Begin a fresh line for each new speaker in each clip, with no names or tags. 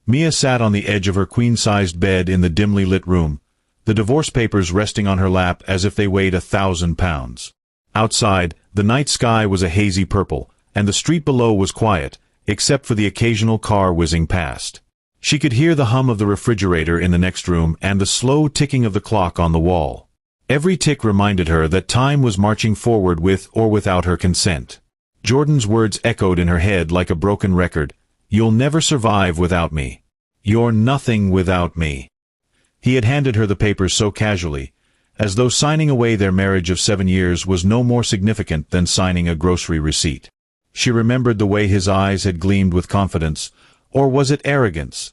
Mia sat on the edge of her queen-sized bed in the dimly lit room, the divorce papers resting on her lap as if they weighed 1,000 pounds. Outside, the night sky was a hazy purple, and the street below was quiet, except for the occasional car whizzing past. She could hear the hum of the refrigerator in the next room and the slow ticking of the clock on the wall. Every tick reminded her that time was marching forward with or without her consent. Jordan's words echoed in her head like a broken record. "You'll never survive without me. You're nothing without me." He had handed her the papers so casually, as though signing away their marriage of 7 years was no more significant than signing a grocery receipt. She remembered the way his eyes had gleamed with confidence, or was it arrogance,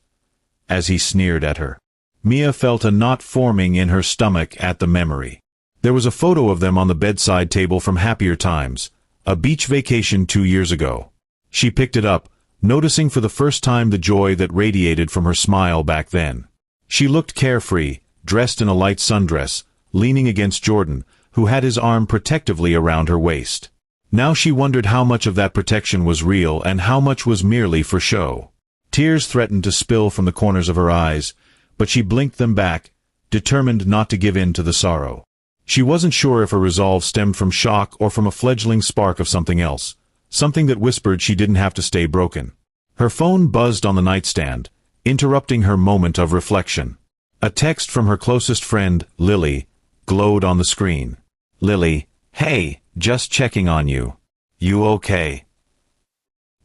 as he sneered at her. Mia felt a knot forming in her stomach at the memory. There was a photo of them on the bedside table from happier times, a beach vacation 2 years ago. She picked it up, noticing for the first time the joy that radiated from her smile back then. She looked carefree, dressed in a light sundress, leaning against Jordan, who had his arm protectively around her waist. Now she wondered how much of that protection was real and how much was merely for show. Tears threatened to spill from the corners of her eyes, but she blinked them back, determined not to give in to the sorrow. She wasn't sure if her resolve stemmed from shock or from a fledgling spark of something else, something that whispered she didn't have to stay broken. Her phone buzzed on the nightstand, interrupting her moment of reflection. A text from her closest friend, Lily, glowed on the screen. "Lily, hey, just checking on you. You okay?"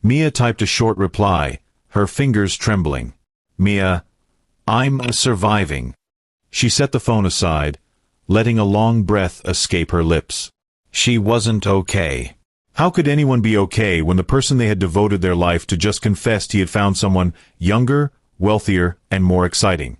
Mia typed a short reply, her fingers trembling. "Mia, I'm surviving." She set the phone aside, letting a long breath escape her lips. She wasn't okay. How could anyone be okay when the person they had devoted their life to just confessed he had found someone younger, wealthier, and more exciting?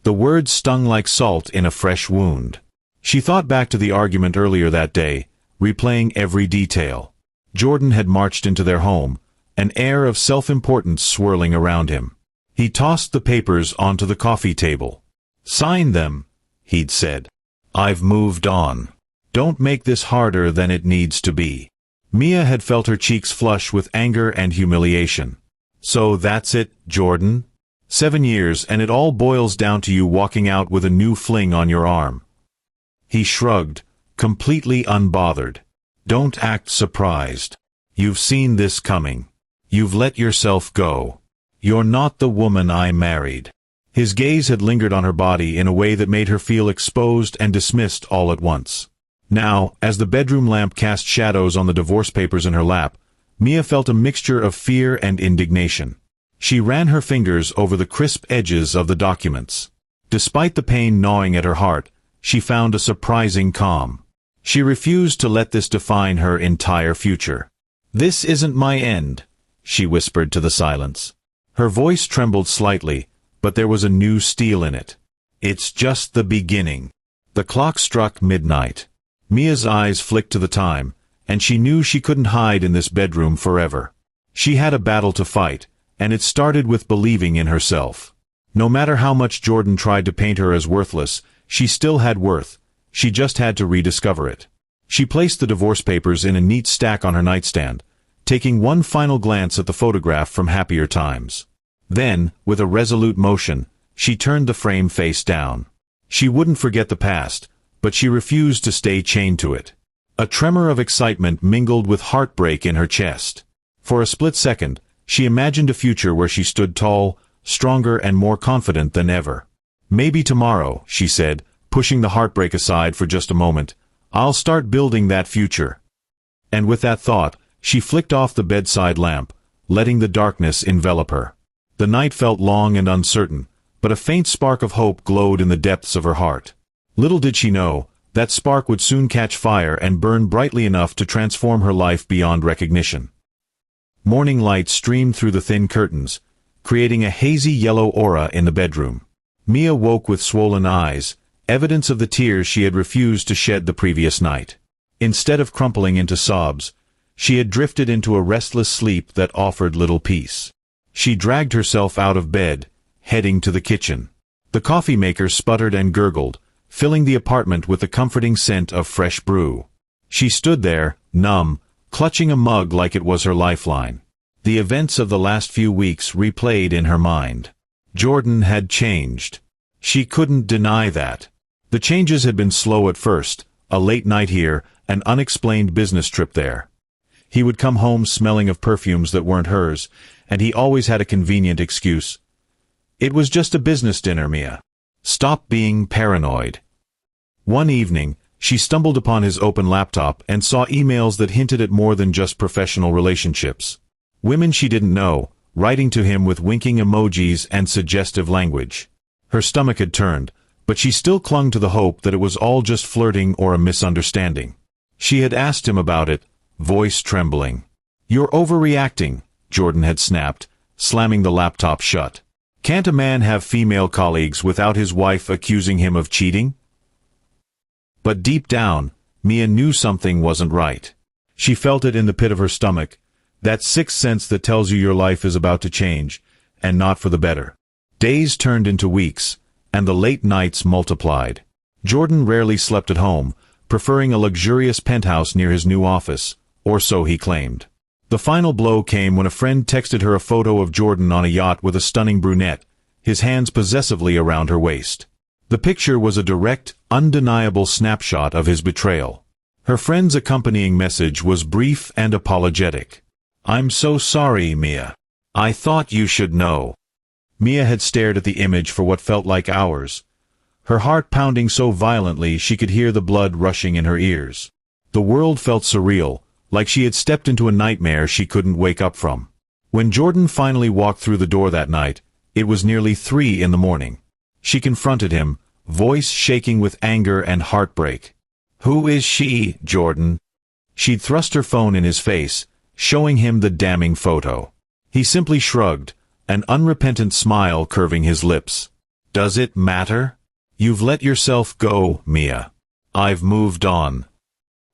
The words stung like salt in a fresh wound. She thought back to the argument earlier that day, replaying every detail. Jordan had marched into their home, an air of self-importance swirling around him. He tossed the papers onto the coffee table. "Sign them," he'd said. "I've moved on. Don't make this harder than it needs to be." Mia had felt her cheeks flush with anger and humiliation. "So that's it, Jordan? 7 years and it all boils down to you walking out with a new fling on your arm." He shrugged, completely unbothered. "Don't act surprised. You've seen this coming. You've let yourself go. You're not the woman I married." His gaze had lingered on her body in a way that made her feel exposed and dismissed all at once. Now, as the bedroom lamp cast shadows on the divorce papers in her lap, Mia felt a mixture of fear and indignation. She ran her fingers over the crisp edges of the documents. Despite the pain gnawing at her heart, she found a surprising calm. She refused to let this define her entire future. "This isn't my end," she whispered to the silence. Her voice trembled slightly, but there was a new steel in it. "It's just the beginning." The clock struck midnight. Mia's eyes flicked to the time, and she knew she couldn't hide in this bedroom forever. She had a battle to fight, and it started with believing in herself. No matter how much Jordan tried to paint her as worthless, she still had worth. She just had to rediscover it. She placed the divorce papers in a neat stack on her nightstand, taking one final glance at the photograph from happier times. Then, with a resolute motion, she turned the frame face down. She wouldn't forget the past, but she refused to stay chained to it. A tremor of excitement mingled with heartbreak in her chest. For a split second, she imagined a future where she stood tall, stronger and more confident than ever. "Maybe tomorrow," she said, pushing the heartbreak aside for just a moment, "I'll start building that future." And with that thought, she flicked off the bedside lamp, letting the darkness envelop her. The night felt long and uncertain, but a faint spark of hope glowed in the depths of her heart. Little did she know, that spark would soon catch fire and burn brightly enough to transform her life beyond recognition. Morning light streamed through the thin curtains, creating a hazy yellow aura in the bedroom. Mia woke with swollen eyes, evidence of the tears she had refused to shed the previous night. Instead of crumpling into sobs, she had drifted into a restless sleep that offered little peace. She dragged herself out of bed, heading to the kitchen. The coffee maker sputtered and gurgled, filling the apartment with the comforting scent of fresh brew. She stood there, numb, clutching a mug like it was her lifeline. The events of the last few weeks replayed in her mind. Jordan had changed. She couldn't deny that. The changes had been slow at first, a late night here, an unexplained business trip there. He would come home smelling of perfumes that weren't hers, and he always had a convenient excuse. It was just a business dinner, Mia. Stop being paranoid. One evening, she stumbled upon his open laptop and saw emails that hinted at more than just professional relationships. Women she didn't know, writing to him with winking emojis and suggestive language. Her stomach had turned, but she still clung to the hope that it was all just flirting or a misunderstanding. She had asked him about it, voice trembling. "You're overreacting," Jordan had snapped, slamming the laptop shut. "Can't a man have female colleagues without his wife accusing him of cheating?" But deep down, Mia knew something wasn't right. She felt it in the pit of her stomach, that sixth sense that tells you your life is about to change, and not for the better. Days turned into weeks, and the late nights multiplied. Jordan rarely slept at home, preferring a luxurious penthouse near his new office, or so he claimed. The final blow came when a friend texted her a photo of Jordan on a yacht with a stunning brunette, his hands possessively around her waist. The picture was a direct, undeniable snapshot of his betrayal. Her friend's accompanying message was brief and apologetic. "I'm so sorry, Mia. I thought you should know." Mia had stared at the image for what felt like hours, her heart pounding so violently she could hear the blood rushing in her ears. The world felt surreal, like she had stepped into a nightmare she couldn't wake up from. When Jordan finally walked through the door that night, it was nearly 3 in the morning. She confronted him, voice shaking with anger and heartbreak. "Who is she, Jordan?" She'd thrust her phone in his face, showing him the damning photo. He simply shrugged, an unrepentant smile curving his lips. "Does it matter? You've let yourself go, Mia. I've moved on."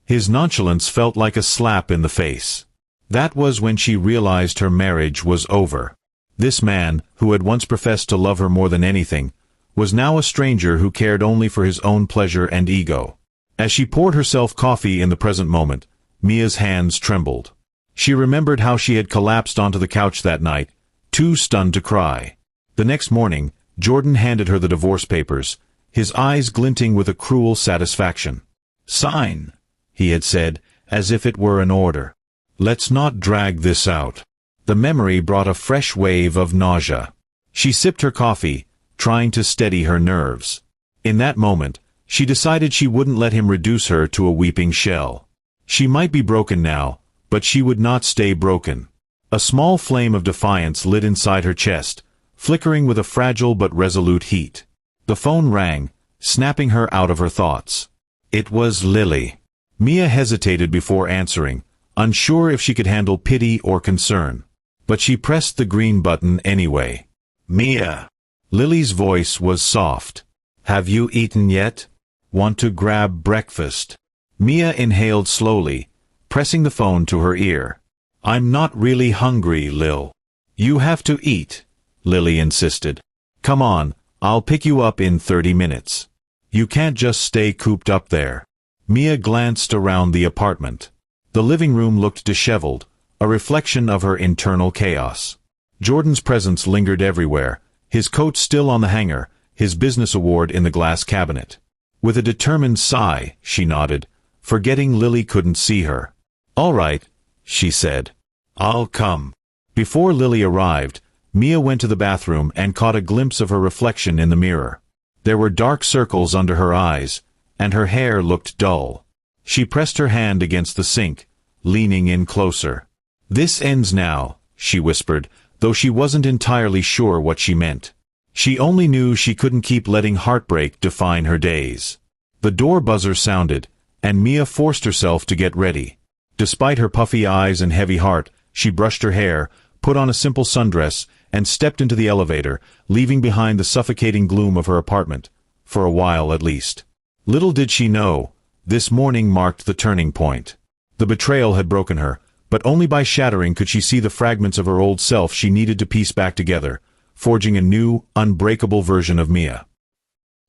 His nonchalance felt like a slap in the face. That was when she realized her marriage was over. This man, who had once professed to love her more than anything, was now a stranger who cared only for his own pleasure and ego. As she poured herself coffee in the present moment, Mia's hands trembled. She remembered how she had collapsed onto the couch that night, too stunned to cry. The next morning, Jordan handed her the divorce papers, his eyes glinting with a cruel satisfaction. "Sign," he had said, as if it were an order. "Let's not drag this out." The memory brought a fresh wave of nausea. She sipped her coffee, trying to steady her nerves. In that moment, she decided she wouldn't let him reduce her to a weeping shell. She might be broken now, but she would not stay broken. A small flame of defiance lit inside her chest, flickering with a fragile but resolute heat. The phone rang, snapping her out of her thoughts. It was Lily. Mia hesitated before answering, unsure if she could handle pity or concern. But she pressed the green button anyway. "Mia." Lily's voice was soft. "Have you eaten yet? Want to grab breakfast?" Mia inhaled slowly, pressing the phone to her ear. "I'm not really hungry, Lil." "You have to eat," Lily insisted. "Come on, I'll pick you up in 30 minutes. You can't just stay cooped up there." Mia glanced around the apartment. The living room looked disheveled, a reflection of her internal chaos. Jordan's presence lingered everywhere, his coat still on the hanger, his business award in the glass cabinet. With a determined sigh, she nodded, forgetting Lily couldn't see her. "All right," she said. "I'll come." Before Lily arrived, Mia went to the bathroom and caught a glimpse of her reflection in the mirror. There were dark circles under her eyes, and her hair looked dull. She pressed her hand against the sink, leaning in closer. "This ends now," she whispered, though she wasn't entirely sure what she meant. She only knew she couldn't keep letting heartbreak define her days. The door buzzer sounded, and Mia forced herself to get ready. Despite her puffy eyes and heavy heart, she brushed her hair, put on a simple sundress, and stepped into the elevator, leaving behind the suffocating gloom of her apartment, for a while at least. Little did she know, this morning marked the turning point. The betrayal had broken her, but only by shattering could she see the fragments of her old self she needed to piece back together, forging a new, unbreakable version of Mia.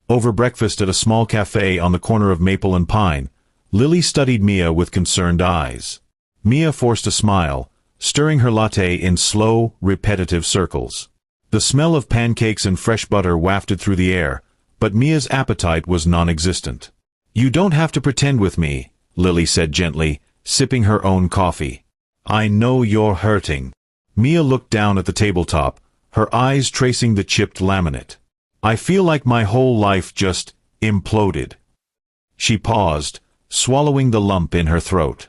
Over breakfast at a small cafe on the corner of Maple and Pine, Lily studied Mia with concerned eyes. Mia forced a smile, stirring her latte in slow, repetitive circles. The smell of pancakes and fresh butter wafted through the air, but Mia's appetite was non-existent. "You don't have to pretend with me," Lily said gently, sipping her own coffee. "I know you're hurting." Mia looked down at the tabletop, her eyes tracing the chipped laminate. "I feel like my whole life just imploded." She paused, swallowing the lump in her throat.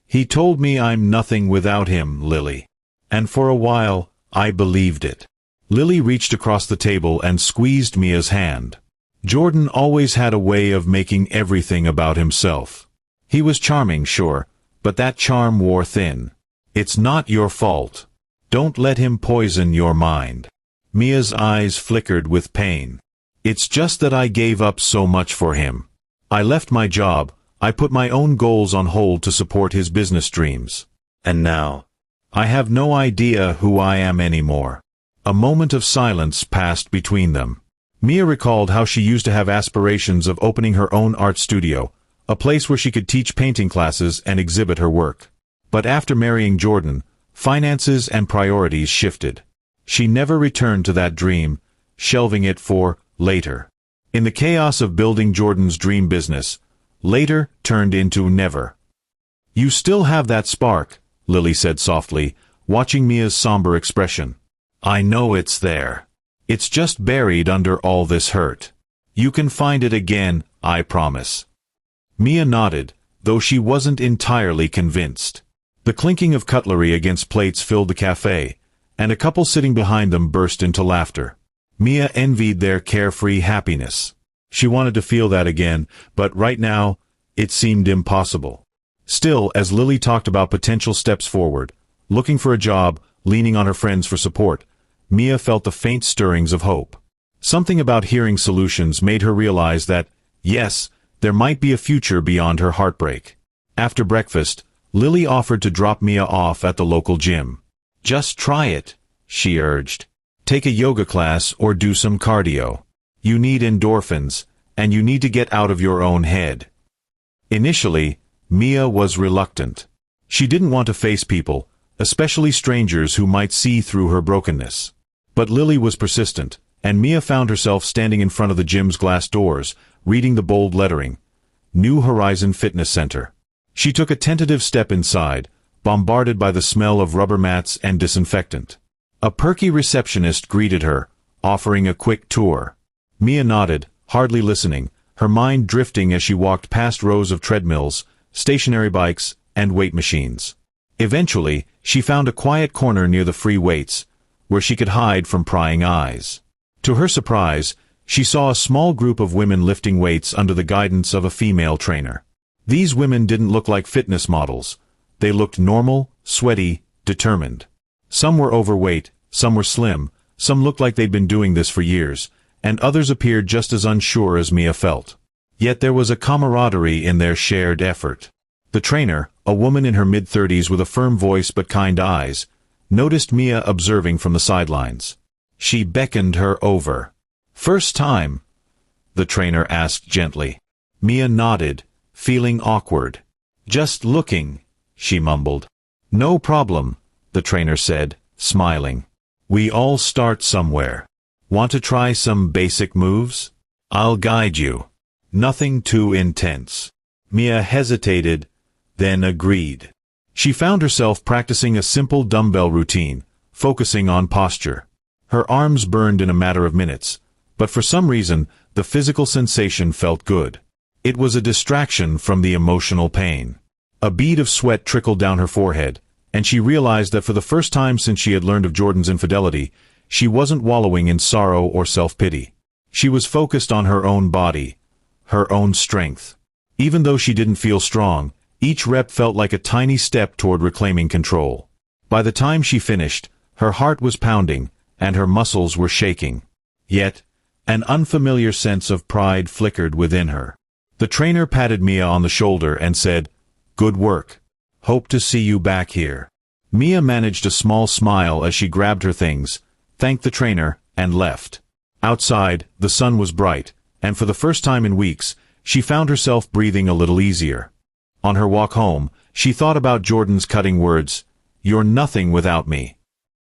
"He told me I'm nothing without him, Lily. And for a while, I believed it." Lily reached across the table and squeezed Mia's hand. "Jordan always had a way of making everything about himself. He was charming, sure, but that charm wore thin. It's not your fault. Don't let him poison your mind." Mia's eyes flickered with pain. "It's just that I gave up so much for him. I left my job, I put my own goals on hold to support his business dreams. And now, I have no idea who I am anymore." A moment of silence passed between them. Mia recalled how she used to have aspirations of opening her own art studio, a place where she could teach painting classes and exhibit her work. But after marrying Jordan, finances and priorities shifted. She never returned to that dream, shelving it for later. In the chaos of building Jordan's dream business, later turned into never. "You still have that spark," Lily said softly, watching Mia's somber expression. "I know it's there. It's just buried under all this hurt. You can find it again, I promise." Mia nodded, though she wasn't entirely convinced. The clinking of cutlery against plates filled the cafe, and a couple sitting behind them burst into laughter. Mia envied their carefree happiness. She wanted to feel that again, but right now, it seemed impossible. Still, as Lily talked about potential steps forward, looking for a job, leaning on her friends for support, Mia felt the faint stirrings of hope. Something about hearing solutions made her realize that, yes, there might be a future beyond her heartbreak. After breakfast, Lily offered to drop Mia off at the local gym. "Just try it," she urged. "Take a yoga class or do some cardio. You need endorphins, and you need to get out of your own head." Initially, Mia was reluctant. She didn't want to face people, especially strangers who might see through her brokenness. But Lily was persistent, and Mia found herself standing in front of the gym's glass doors, reading the bold lettering, "New Horizon Fitness Center." She took a tentative step inside, bombarded by the smell of rubber mats and disinfectant. A perky receptionist greeted her, offering a quick tour. Mia nodded, hardly listening, her mind drifting as she walked past rows of treadmills, stationary bikes, and weight machines. Eventually, she found a quiet corner near the free weights, where she could hide from prying eyes. To her surprise, she saw a small group of women lifting weights under the guidance of a female trainer. These women didn't look like fitness models. They looked normal, sweaty, determined. Some were overweight, some were slim, some looked like they'd been doing this for years, and others appeared just as unsure as Mia felt. Yet there was a camaraderie in their shared effort. The trainer, a woman in her mid-30s with a firm voice but kind eyes, noticed Mia observing from the sidelines. She beckoned her over. "First time?" the trainer asked gently. Mia nodded, feeling awkward. "Just looking," she mumbled. "No problem," the trainer said, smiling. "We all start somewhere. Want to try some basic moves? I'll guide you. Nothing too intense." Mia hesitated, then agreed. She found herself practicing a simple dumbbell routine, focusing on posture. Her arms burned in a matter of minutes, but for some reason, the physical sensation felt good. It was a distraction from the emotional pain. A bead of sweat trickled down her forehead, and she realized that for the first time since she had learned of Jordan's infidelity, she wasn't wallowing in sorrow or self-pity. She was focused on her own body, her own strength. Even though she didn't feel strong, each rep felt like a tiny step toward reclaiming control. By the time she finished, her heart was pounding, and her muscles were shaking. Yet, an unfamiliar sense of pride flickered within her. The trainer patted Mia on the shoulder and said, "Good work. Hope to see you back here." Mia managed a small smile as she grabbed her things, thanked the trainer, and left. Outside, the sun was bright, and for the first time in weeks, she found herself breathing a little easier. On her walk home, she thought about Jordan's cutting words, You're nothing without me."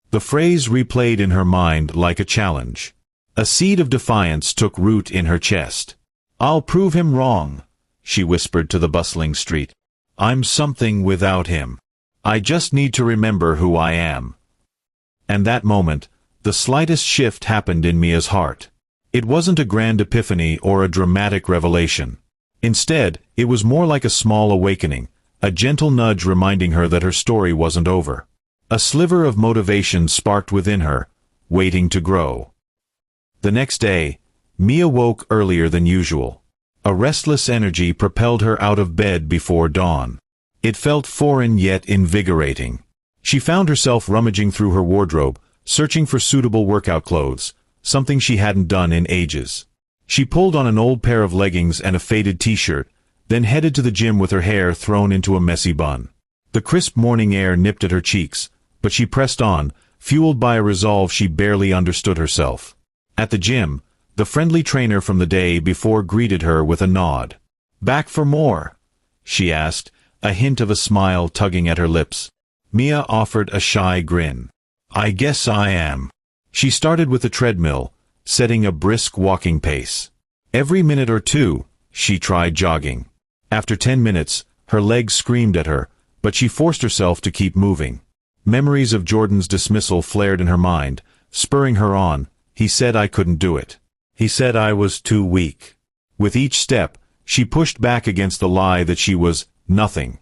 The phrase replayed in her mind like a challenge. A seed of defiance took root in her chest. "I'll prove him wrong," she whispered to the bustling street. "I'm something without him. I just need to remember who I am." And that moment, the slightest shift happened in Mia's heart. It wasn't a grand epiphany or a dramatic revelation. Instead, it was more like a small awakening, a gentle nudge reminding her that her story wasn't over. A sliver of motivation sparked within her, waiting to grow. The next day, Mia woke earlier than usual. A restless energy propelled her out of bed before dawn. It felt foreign yet invigorating. She found herself rummaging through her wardrobe, searching for suitable workout clothes, something she hadn't done in ages. She pulled on an old pair of leggings and a faded t-shirt, then headed to the gym with her hair thrown into a messy bun. The crisp morning air nipped at her cheeks, but she pressed on, fueled by a resolve she barely understood herself. At the gym, the friendly trainer from the day before greeted her with a nod. "Back for more?" she asked, a hint of a smile tugging at her lips. Mia offered a shy grin. "I guess I am." She started with the treadmill, setting a brisk walking pace. Every minute or two, she tried jogging. After 10 minutes, her legs screamed at her, but she forced herself to keep moving. Memories of Jordan's dismissal flared in her mind, spurring her on. "He said I couldn't do it. He said I was too weak." With each step, she pushed back against the lie that she was nothing.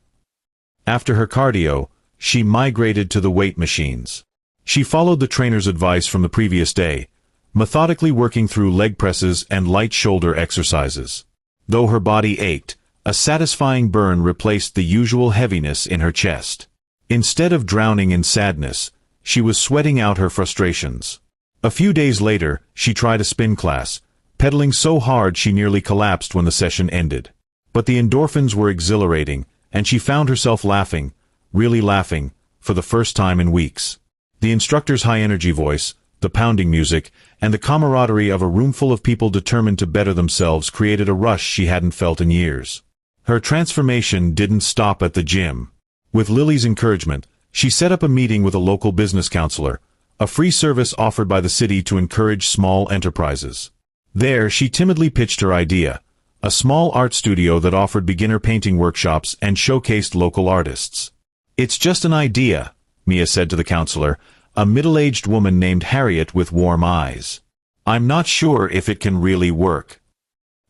After her cardio, she migrated to the weight machines. She followed the trainer's advice from the previous day, methodically working through leg presses and light shoulder exercises. Though her body ached, a satisfying burn replaced the usual heaviness in her chest. Instead of drowning in sadness, she was sweating out her frustrations. A few days later, she tried a spin class, pedaling so hard she nearly collapsed when the session ended. But the endorphins were exhilarating, and she found herself laughing, really laughing, for the first time in weeks. The instructor's high-energy voice, the pounding music, and the camaraderie of a room full of people determined to better themselves created a rush she hadn't felt in years. Her transformation didn't stop at the gym. With Lily's encouragement, she set up a meeting with a local business counselor, a free service offered by the city to encourage small enterprises. There, she timidly pitched her idea, a small art studio that offered beginner painting workshops and showcased local artists. "It's just an idea," Mia said to the counselor, a middle-aged woman named Harriet with warm eyes. "I'm not sure if it can really work."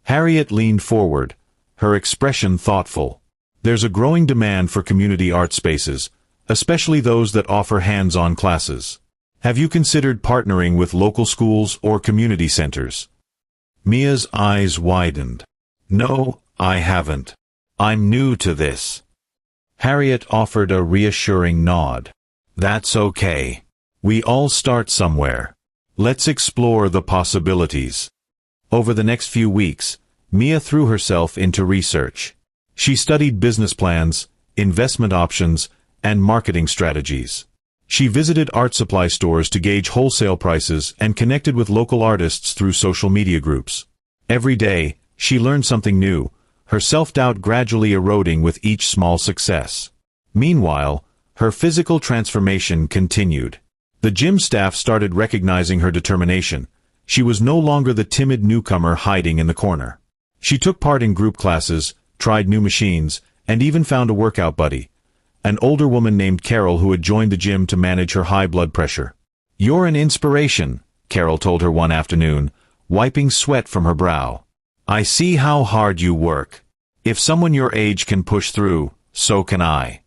Harriet leaned forward, her expression thoughtful. "There's a growing demand for community art spaces, especially those that offer hands-on classes. Have you considered partnering with local schools or community centers?" Mia's eyes widened. "No, I haven't. I'm new to this." Harriet offered a reassuring nod. "That's okay. We all start somewhere. Let's explore the possibilities." Over the next few weeks, Mia threw herself into research. She studied business plans, investment options, and marketing strategies. She visited art supply stores to gauge wholesale prices and connected with local artists through social media groups. Every day, she learned something new, her self-doubt gradually eroding with each small success. Meanwhile, her physical transformation continued. The gym staff started recognizing her determination. She was no longer the timid newcomer hiding in the corner. She took part in group classes, tried new machines, and even found a workout buddy, an older woman named Carol who had joined the gym to manage her high blood pressure. "You're an inspiration," Carol told her one afternoon, wiping sweat from her brow. "I see how hard you work. If someone your age can push through, so can I."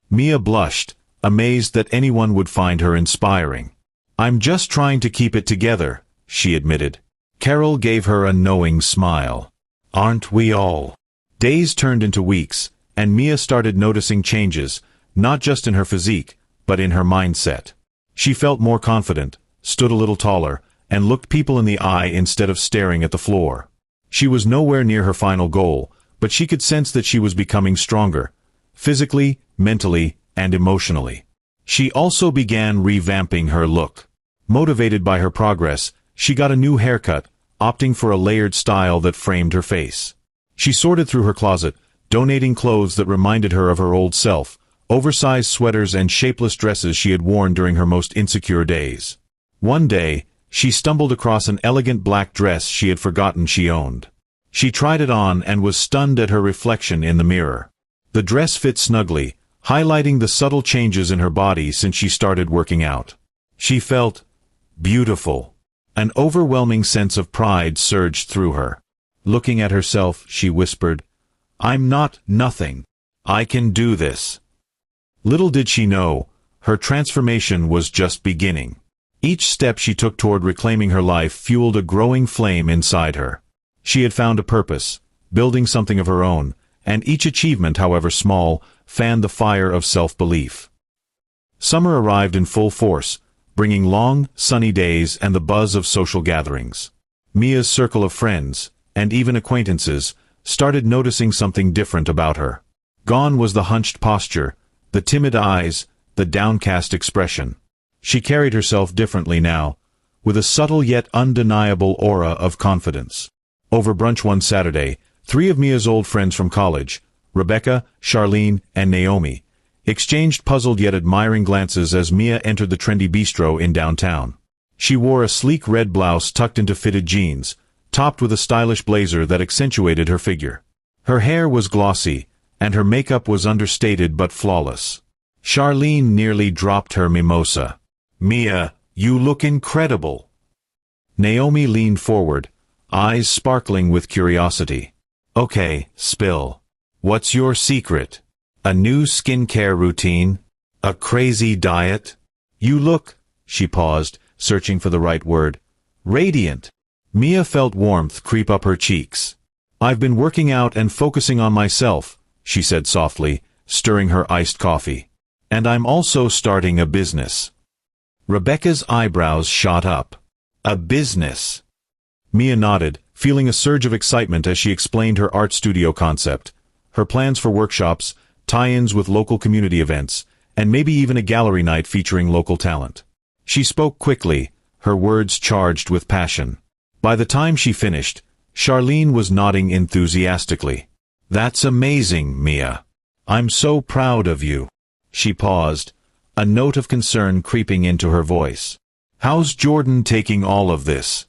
Mia blushed, amazed that anyone would find her inspiring. "I'm just trying to keep it together," she admitted. Carol gave her a knowing smile. "Aren't we all?" Days turned into weeks, and Mia started noticing changes, not just in her physique, but in her mindset. She felt more confident, stood a little taller, and looked people in the eye instead of staring at the floor. She was nowhere near her final goal, but she could sense that she was becoming stronger, physically, mentally, and emotionally. She also began revamping her look. Motivated by her progress, she got a new haircut, opting for a layered style that framed her face. She sorted through her closet, donating clothes that reminded her of her old self, oversized sweaters and shapeless dresses she had worn during her most insecure days. One day, she stumbled across an elegant black dress she had forgotten she owned. She tried it on and was stunned at her reflection in the mirror. The dress fit snugly, highlighting the subtle changes in her body since she started working out. She felt beautiful. An overwhelming sense of pride surged through her. Looking at herself, she whispered, "I'm not nothing. I can do this." Little did she know, her transformation was just beginning. Each step she took toward reclaiming her life fueled a growing flame inside her. She had found a purpose, building something of her own, and each achievement, however small, fanned the fire of self-belief. Summer arrived in full force, bringing long, sunny days and the buzz of social gatherings. Mia's circle of friends, and even acquaintances, started noticing something different about her. Gone was the hunched posture, the timid eyes, the downcast expression. She carried herself differently now, with a subtle yet undeniable aura of confidence. Over brunch one Saturday, 3 of Mia's old friends from college, Rebecca, Charlene, and Naomi, exchanged puzzled yet admiring glances as Mia entered the trendy bistro in downtown. She wore a sleek red blouse tucked into fitted jeans, topped with a stylish blazer that accentuated her figure. Her hair was glossy, and her makeup was understated but flawless. Charlene nearly dropped her mimosa. "Mia, you look incredible." Naomi leaned forward, eyes sparkling with curiosity. "Okay, spill. What's your secret? A new skincare routine? A crazy diet? You look," she paused, searching for the right word, "radiant." Mia felt warmth creep up her cheeks. "I've been working out and focusing on myself," she said softly, stirring her iced coffee. "And I'm also starting a business." Rebecca's eyebrows shot up. "A business?" Mia nodded, feeling a surge of excitement as she explained her art studio concept, her plans for workshops, tie-ins with local community events, and maybe even a gallery night featuring local talent. She spoke quickly, her words charged with passion. By the time she finished, Charlene was nodding enthusiastically. "That's amazing, Mia. I'm so proud of you." She paused, a note of concern creeping into her voice. "How's Jordan taking all of this?"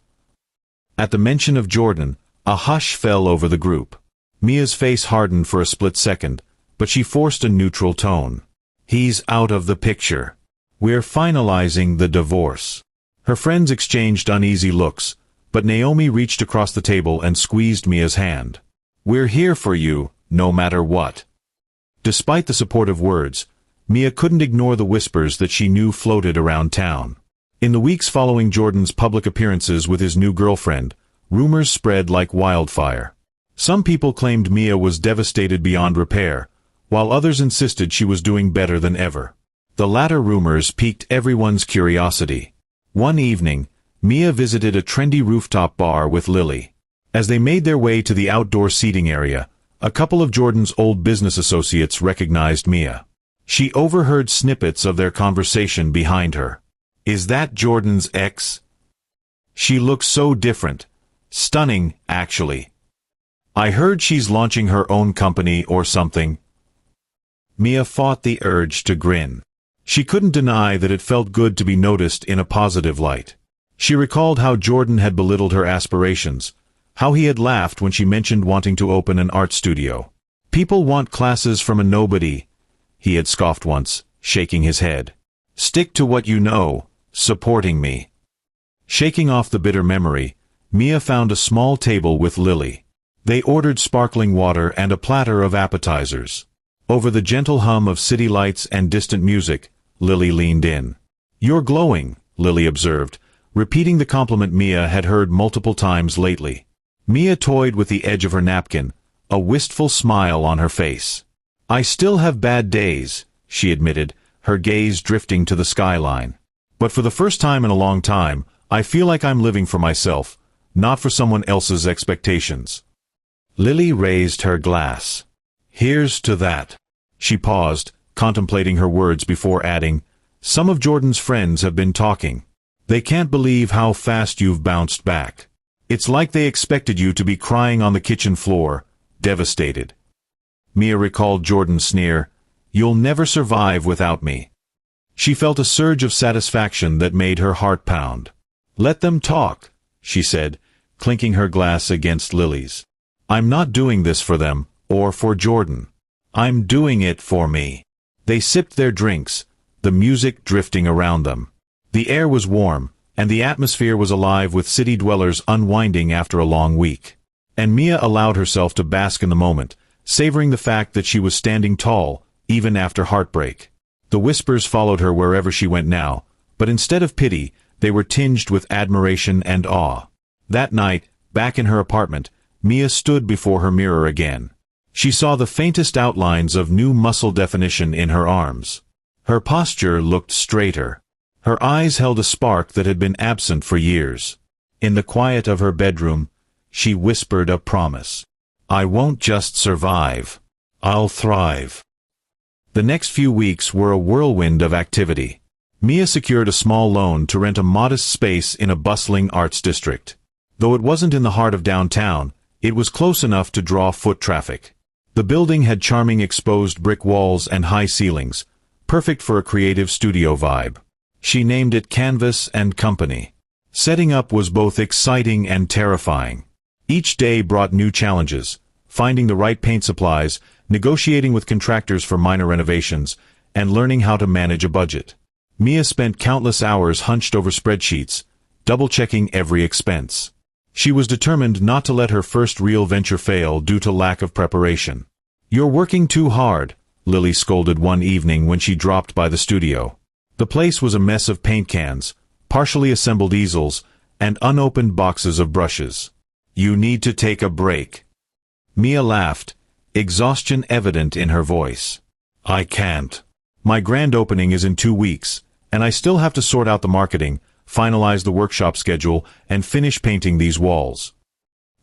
At the mention of Jordan, a hush fell over the group. Mia's face hardened for a split second, but she forced a neutral tone. "He's out of the picture. We're finalizing the divorce." Her friends exchanged uneasy looks, but Naomi reached across the table and squeezed Mia's hand. "We're here for you, no matter what." Despite the supportive words, Mia couldn't ignore the whispers that she knew floated around town. In the weeks following Jordan's public appearances with his new girlfriend, rumors spread like wildfire. Some people claimed Mia was devastated beyond repair, while others insisted she was doing better than ever. The latter rumors piqued everyone's curiosity. One evening, Mia visited a trendy rooftop bar with Lily. As they made their way to the outdoor seating area, a couple of Jordan's old business associates recognized Mia. She overheard snippets of their conversation behind her. "Is that Jordan's ex? She looks so different. Stunning, actually. I heard she's launching her own company or something." Mia fought the urge to grin. She couldn't deny that it felt good to be noticed in a positive light. She recalled how Jordan had belittled her aspirations, how he had laughed when she mentioned wanting to open an art studio. "People want classes from a nobody," he had scoffed once, shaking his head. "Stick to what you know, supporting me." Shaking off the bitter memory, Mia found a small table with Lily. They ordered sparkling water and a platter of appetizers. Over the gentle hum of city lights and distant music, Lily leaned in. "You're glowing," Lily observed, repeating the compliment Mia had heard multiple times lately. Mia toyed with the edge of her napkin, a wistful smile on her face. "I still have bad days," she admitted, her gaze drifting to the skyline. "But for the first time in a long time, I feel like I'm living for myself, not for someone else's expectations." Lily raised her glass. "Here's to that." She paused, contemplating her words before adding, "Some of Jordan's friends have been talking. They can't believe how fast you've bounced back. It's like they expected you to be crying on the kitchen floor, devastated." Mia recalled Jordan's sneer, You'll never survive without me." She felt a surge of satisfaction that made her heart pound. "Let them talk," she said, clinking her glass against Lily's. "I'm not doing this for them, or for Jordan. I'm doing it for me." They sipped their drinks, the music drifting around them. The air was warm, and the atmosphere was alive with city dwellers unwinding after a long week. And Mia allowed herself to bask in the moment, savoring the fact that she was standing tall, even after heartbreak. The whispers followed her wherever she went now, but instead of pity, they were tinged with admiration and awe. That night, back in her apartment, Mia stood before her mirror again. She saw the faintest outlines of new muscle definition in her arms. Her posture looked straighter. Her eyes held a spark that had been absent for years. In the quiet of her bedroom, she whispered a promise. "I won't just survive. I'll thrive." The next few weeks were a whirlwind of activity. Mia secured a small loan to rent a modest space in a bustling arts district. Though it wasn't in the heart of downtown, it was close enough to draw foot traffic. The building had charming exposed brick walls and high ceilings, perfect for a creative studio vibe. She named it Canvas and Company. Setting up was both exciting and terrifying. Each day brought new challenges, finding the right paint supplies, negotiating with contractors for minor renovations, and learning how to manage a budget. Mia spent countless hours hunched over spreadsheets, double-checking every expense. She was determined not to let her first real venture fail due to lack of preparation. "You're working too hard," Lily scolded one evening when she dropped by the studio. The place was a mess of paint cans, partially assembled easels, and unopened boxes of brushes. "You need to take a break." Mia laughed, exhaustion evident in her voice. "I can't. My grand opening is in 2 weeks, and I still have to sort out the marketing, finalize the workshop schedule, and finish painting these walls."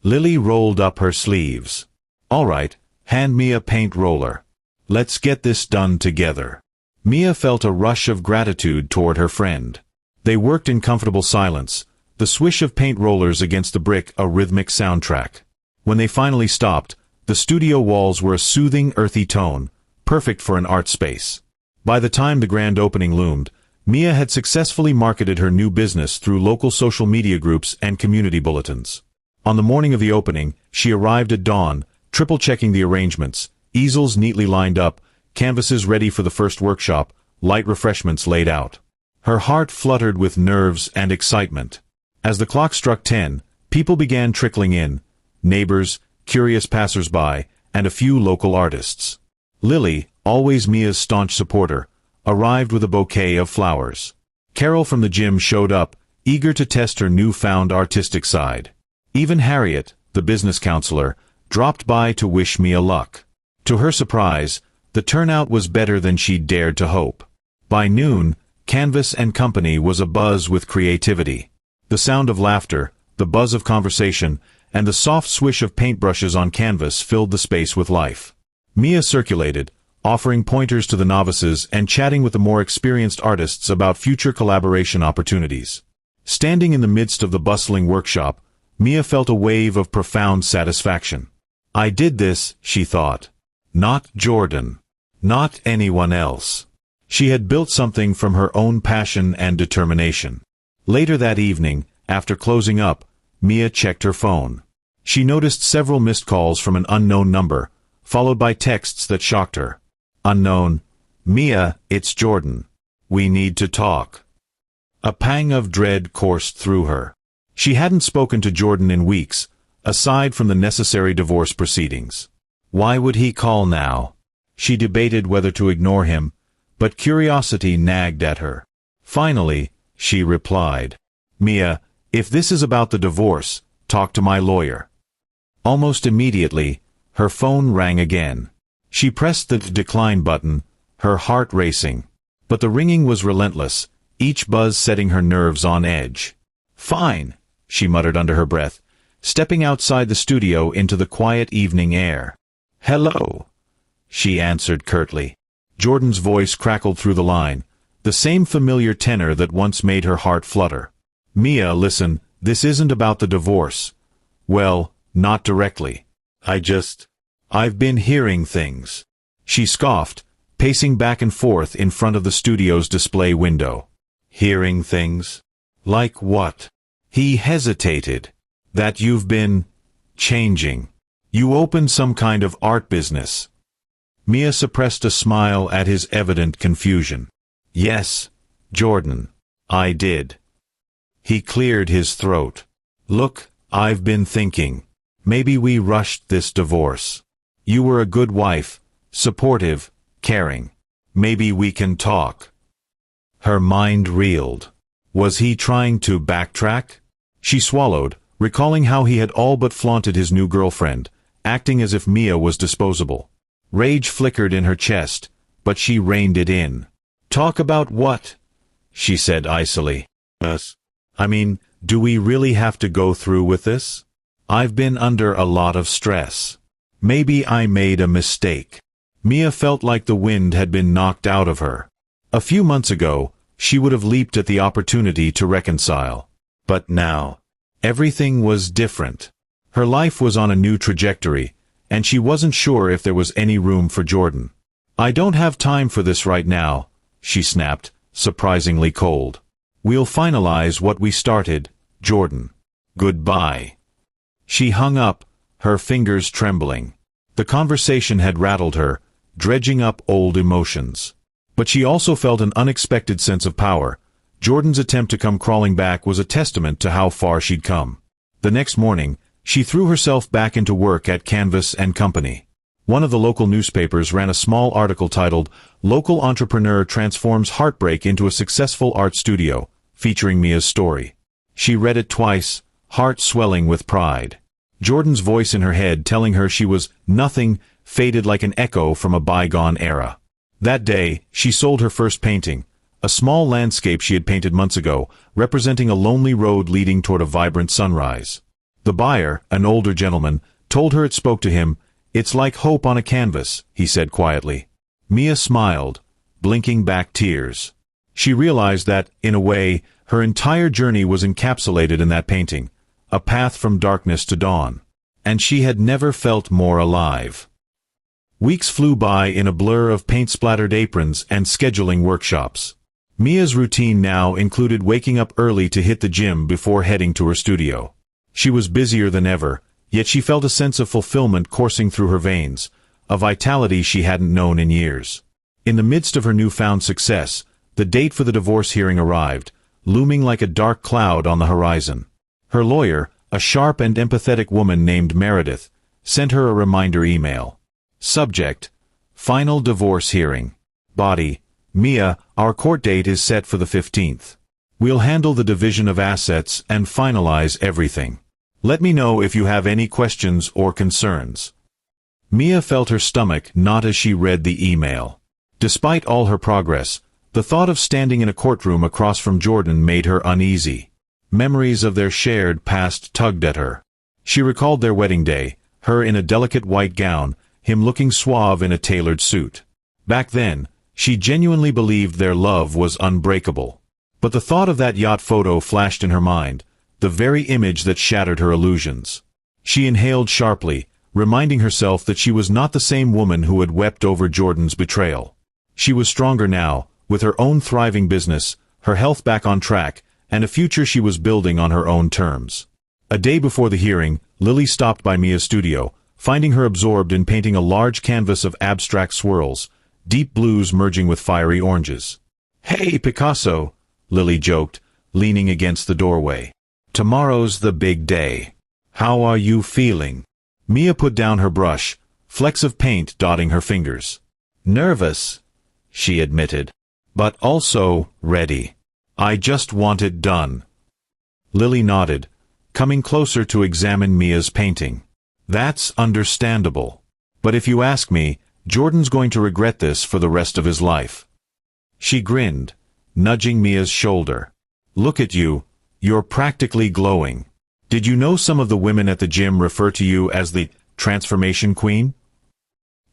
Lily rolled up her sleeves. "All right, hand me a paint roller. Let's get this done together." Mia felt a rush of gratitude toward her friend. They worked in comfortable silence, the swish of paint rollers against the brick a rhythmic soundtrack. When they finally stopped, the studio walls were a soothing, earthy tone, perfect for an art space. By the time the grand opening loomed, Mia had successfully marketed her new business through local social media groups and community bulletins. On the morning of the opening, she arrived at dawn, triple-checking the arrangements, easels neatly lined up, canvases ready for the first workshop, light refreshments laid out. Her heart fluttered with nerves and excitement. As the clock struck 10, people began trickling in, neighbors, curious passers-by, and a few local artists. Lily, always Mia's staunch supporter, arrived with a bouquet of flowers. Carol from the gym showed up, eager to test her newfound artistic side. Even Harriet, the business counselor, dropped by to wish Mia luck. To her surprise, the turnout was better than she'd dared to hope. By noon, Canvas and Company was abuzz with creativity. The sound of laughter, the buzz of conversation, and the soft swish of paintbrushes on canvas filled the space with life. Mia circulated, offering pointers to the novices and chatting with the more experienced artists about future collaboration opportunities. Standing in the midst of the bustling workshop, Mia felt a wave of profound satisfaction. "I did this," she thought. "Not Jordan. Not anyone else." She had built something from her own passion and determination. Later that evening, after closing up, Mia checked her phone. She noticed several missed calls from an unknown number, followed by texts that shocked her. Unknown: "Mia, it's Jordan. We need to talk." A pang of dread coursed through her. She hadn't spoken to Jordan in weeks, aside from the necessary divorce proceedings. Why would he call now? She debated whether to ignore him, but curiosity nagged at her. Finally, she replied, "Mia, if this is about the divorce, talk to my lawyer." Almost immediately, her phone rang again. She pressed the decline button, her heart racing. But the ringing was relentless, each buzz setting her nerves on edge. "Fine," she muttered under her breath, stepping outside the studio into the quiet evening air. "Hello," she answered curtly. Jordan's voice crackled through the line, the same familiar tenor that once made her heart flutter. "Mia, listen, this isn't about the divorce. Well, not directly. I've been hearing things." She scoffed, pacing back and forth in front of the studio's display window. Hearing things? Like what? He hesitated. That you've been changing. You opened some kind of art business. Mia suppressed a smile at his evident confusion. Yes, Jordan, I did. He cleared his throat. Look, I've been thinking. Maybe we rushed this divorce. You were a good wife, supportive, caring. Maybe we can talk. Her mind reeled. Was he trying to backtrack? She swallowed, recalling how he had all but flaunted his new girlfriend, acting as if Mia was disposable. Rage flickered in her chest, but she reined it in. Talk about what? She said icily. Us. I mean, do we really have to go through with this? I've been under a lot of stress. Maybe I made a mistake. Mia felt like the wind had been knocked out of her. A few months ago, she would have leaped at the opportunity to reconcile. But now, everything was different. Her life was on a new trajectory, and she wasn't sure if there was any room for Jordan. I don't have time for this right now, she snapped, surprisingly cold. We'll finalize what we started, Jordan. Goodbye. She hung up, her fingers trembling. The conversation had rattled her, dredging up old emotions. But she also felt an unexpected sense of power. Jordan's attempt to come crawling back was a testament to how far she'd come. The next morning, she threw herself back into work at Canvas and Company. One of the local newspapers ran a small article titled, "Local Entrepreneur Transforms Heartbreak into a Successful Art Studio," featuring Mia's story. She read it twice, heart swelling with pride. Jordan's voice in her head telling her she was nothing faded like an echo from a bygone era. That day, she sold her first painting, a small landscape she had painted months ago, representing a lonely road leading toward a vibrant sunrise. The buyer, an older gentleman, told her it spoke to him. "It's like hope on a canvas," he said quietly. Mia smiled, blinking back tears. She realized that, in a way, her entire journey was encapsulated in that painting, a path from darkness to dawn. And she had never felt more alive. Weeks flew by in a blur of paint-splattered aprons and scheduling workshops. Mia's routine now included waking up early to hit the gym before heading to her studio. She was busier than ever, yet she felt a sense of fulfillment coursing through her veins, a vitality she hadn't known in years. In the midst of her newfound success, the date for the divorce hearing arrived, looming like a dark cloud on the horizon. Her lawyer, a sharp and empathetic woman named Meredith, sent her a reminder email. Subject: Final divorce hearing. Body: Mia, our court date is set for the 15th. We'll handle the division of assets and finalize everything. Let me know if you have any questions or concerns. Mia felt her stomach knot as she read the email. Despite all her progress, the thought of standing in a courtroom across from Jordan made her uneasy. Memories of their shared past tugged at her. She recalled their wedding day, her in a delicate white gown, him looking suave in a tailored suit. Back then, she genuinely believed their love was unbreakable. But the thought of that yacht photo flashed in her mind, the very image that shattered her illusions. She inhaled sharply, reminding herself that she was not the same woman who had wept over Jordan's betrayal. She was stronger now, with her own thriving business, her health back on track, and a future she was building on her own terms. A day before the hearing, Lily stopped by Mia's studio, finding her absorbed in painting a large canvas of abstract swirls, deep blues merging with fiery oranges. "Hey, Picasso," Lily joked, leaning against the doorway. "Tomorrow's the big day. How are you feeling?" Mia put down her brush, flecks of paint dotting her fingers. "Nervous," she admitted, "but also ready. I just want it done." Lily nodded, coming closer to examine Mia's painting. "That's understandable. But if you ask me, Jordan's going to regret this for the rest of his life." She grinned, nudging Mia's shoulder. "Look at you, you're practically glowing. Did you know some of the women at the gym refer to you as the transformation queen?"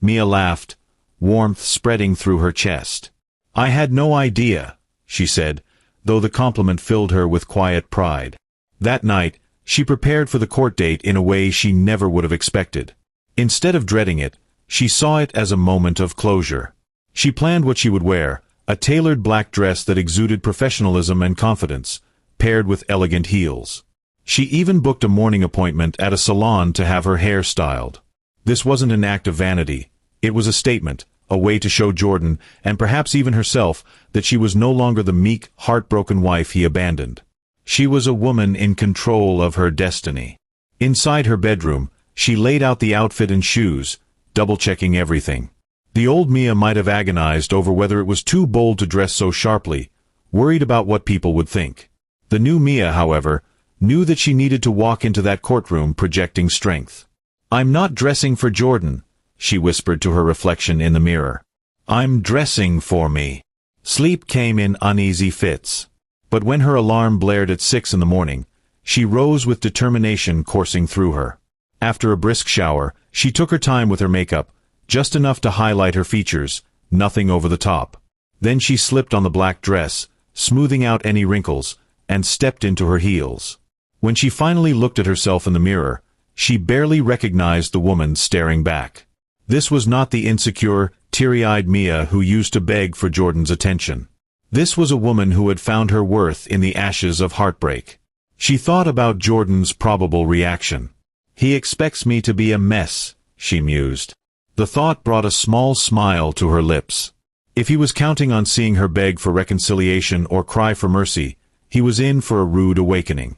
Mia laughed, warmth spreading through her chest. "I had no idea," she said, though the compliment filled her with quiet pride. That night, she prepared for the court date in a way she never would have expected. Instead of dreading it, she saw it as a moment of closure. She planned what she would wear, a tailored black dress that exuded professionalism and confidence, paired with elegant heels. She even booked a morning appointment at a salon to have her hair styled. This wasn't an act of vanity. It was a statement, a way to show Jordan, and perhaps even herself, that she was no longer the meek, heartbroken wife he abandoned. She was a woman in control of her destiny. Inside her bedroom, she laid out the outfit and shoes, double-checking everything. The old Mia might have agonized over whether it was too bold to dress so sharply, worried about what people would think. The new Mia, however, knew that she needed to walk into that courtroom projecting strength. "I'm not dressing for Jordan," she whispered to her reflection in the mirror. "I'm dressing for me." Sleep came in uneasy fits. But when her alarm blared at 6 in the morning, she rose with determination coursing through her. After a brisk shower, she took her time with her makeup, just enough to highlight her features, nothing over the top. Then she slipped on the black dress, smoothing out any wrinkles, and stepped into her heels. When she finally looked at herself in the mirror, she barely recognized the woman staring back. This was not the insecure, teary-eyed Mia who used to beg for Jordan's attention. This was a woman who had found her worth in the ashes of heartbreak. She thought about Jordan's probable reaction. "He expects me to be a mess," she mused. The thought brought a small smile to her lips. If he was counting on seeing her beg for reconciliation or cry for mercy, he was in for a rude awakening.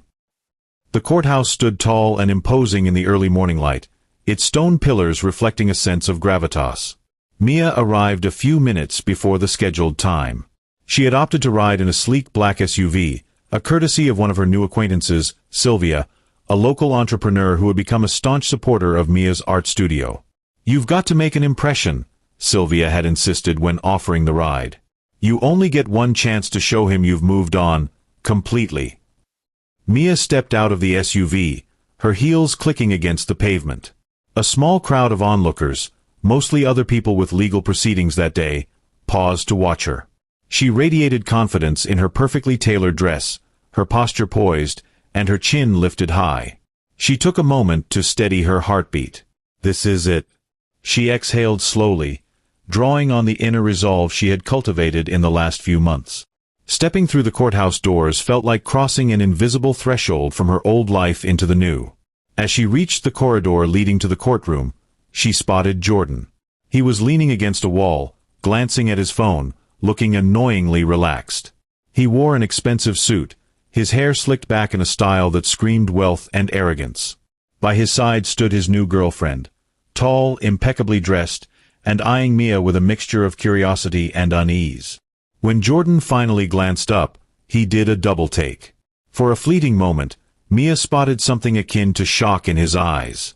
The courthouse stood tall and imposing in the early morning light, its stone pillars reflecting a sense of gravitas. Mia arrived a few minutes before the scheduled time. She had opted to ride in a sleek black SUV, a courtesy of one of her new acquaintances, Sylvia, a local entrepreneur who had become a staunch supporter of Mia's art studio. "You've got to make an impression," Sylvia had insisted when offering the ride. "You only get one chance to show him you've moved on, completely." Mia stepped out of the SUV, her heels clicking against the pavement. A small crowd of onlookers, mostly other people with legal proceedings that day, paused to watch her. She radiated confidence in her perfectly tailored dress, her posture poised, and her chin lifted high. She took a moment to steady her heartbeat. "This is it." She exhaled slowly, drawing on the inner resolve she had cultivated in the last few months. Stepping through the courthouse doors felt like crossing an invisible threshold from her old life into the new. As she reached the corridor leading to the courtroom, she spotted Jordan. He was leaning against a wall, glancing at his phone, looking annoyingly relaxed. He wore an expensive suit, his hair slicked back in a style that screamed wealth and arrogance. By his side stood his new girlfriend, tall, impeccably dressed, and eyeing Mia with a mixture of curiosity and unease. When Jordan finally glanced up, he did a double-take. For a fleeting moment, Mia spotted something akin to shock in his eyes.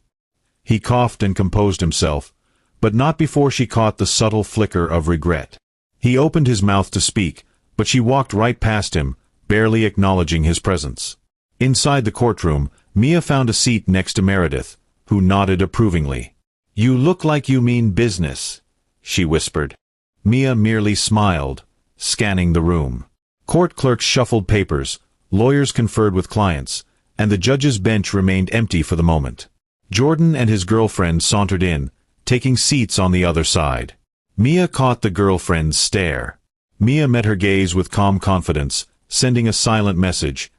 He coughed and composed himself, but not before she caught the subtle flicker of regret. He opened his mouth to speak, but she walked right past him, barely acknowledging his presence. Inside the courtroom, Mia found a seat next to Meredith, who nodded approvingly. "You look like you mean business," she whispered. Mia merely smiled, scanning the room. Court clerks shuffled papers, lawyers conferred with clients, and the judge's bench remained empty for the moment. Jordan and his girlfriend sauntered in, taking seats on the other side. Mia caught the girlfriend's stare. Mia met her gaze with calm confidence, sending a silent message,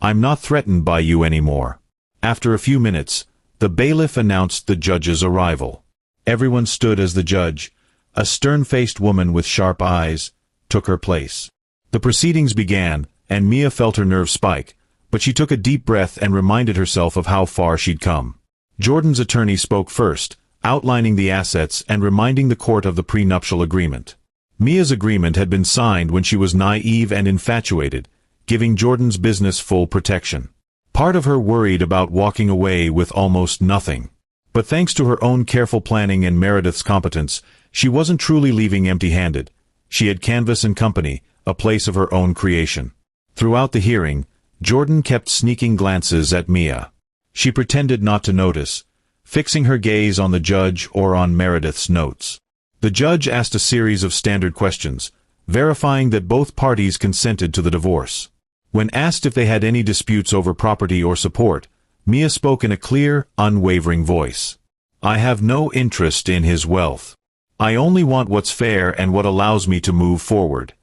"I'm not threatened by you anymore." After a few minutes, the bailiff announced the judge's arrival. Everyone stood as the judge, a stern-faced woman with sharp eyes, took her place. The proceedings began, and Mia felt her nerves spike, but she took a deep breath and reminded herself of how far she'd come. Jordan's attorney spoke first, outlining the assets and reminding the court of the prenuptial agreement. Mia's agreement had been signed when she was naive and infatuated, giving Jordan's business full protection. Part of her worried about walking away with almost nothing. But thanks to her own careful planning and Meredith's competence, she wasn't truly leaving empty-handed. She had Canvas and Company, a place of her own creation. Throughout the hearing, Jordan kept sneaking glances at Mia. She pretended not to notice, fixing her gaze on the judge or on Meredith's notes. The judge asked a series of standard questions, verifying that both parties consented to the divorce. When asked if they had any disputes over property or support, Mia spoke in a clear, unwavering voice. "I have no interest in his wealth. I only want what's fair and what allows me to move forward."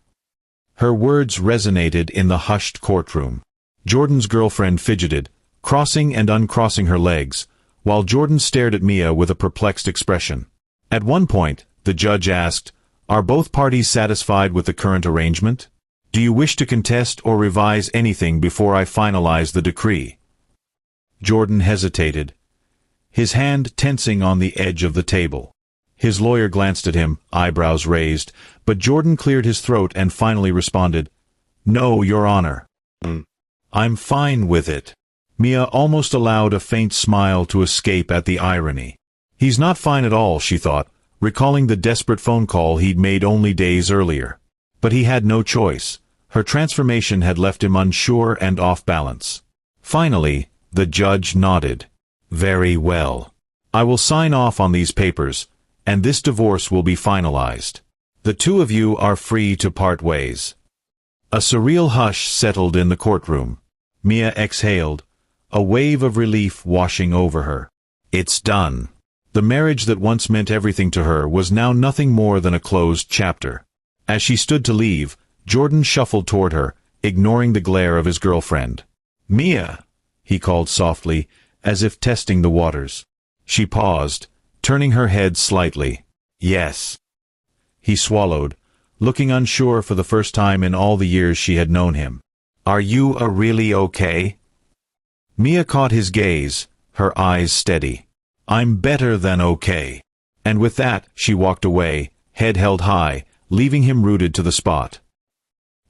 Her words resonated in the hushed courtroom. Jordan's girlfriend fidgeted, crossing and uncrossing her legs, while Jordan stared at Mia with a perplexed expression. At one point, the judge asked, "Are both parties satisfied with the current arrangement? Do you wish to contest or revise anything before I finalize the decree?" Jordan hesitated, his hand tensing on the edge of the table. His lawyer glanced at him, eyebrows raised, but Jordan cleared his throat and finally responded, "No, Your Honor. I'm fine with it." Mia almost allowed a faint smile to escape at the irony. He's not fine at all, she thought, recalling the desperate phone call he'd made only days earlier. But he had no choice. Her transformation had left him unsure and off balance. Finally, the judge nodded. "Very well. I will sign off on these papers, and this divorce will be finalized. The two of you are free to part ways." A surreal hush settled in the courtroom. Mia exhaled, a wave of relief washing over her. It's done. The marriage that once meant everything to her was now nothing more than a closed chapter. As she stood to leave, Jordan shuffled toward her, ignoring the glare of his girlfriend. "Mia," he called softly, as if testing the waters. She paused, turning her head slightly. "Yes." He swallowed, looking unsure for the first time in all the years she had known him. "Are you really okay?" Mia caught his gaze, her eyes steady. "I'm better than okay." And with that, she walked away, head held high, leaving him rooted to the spot.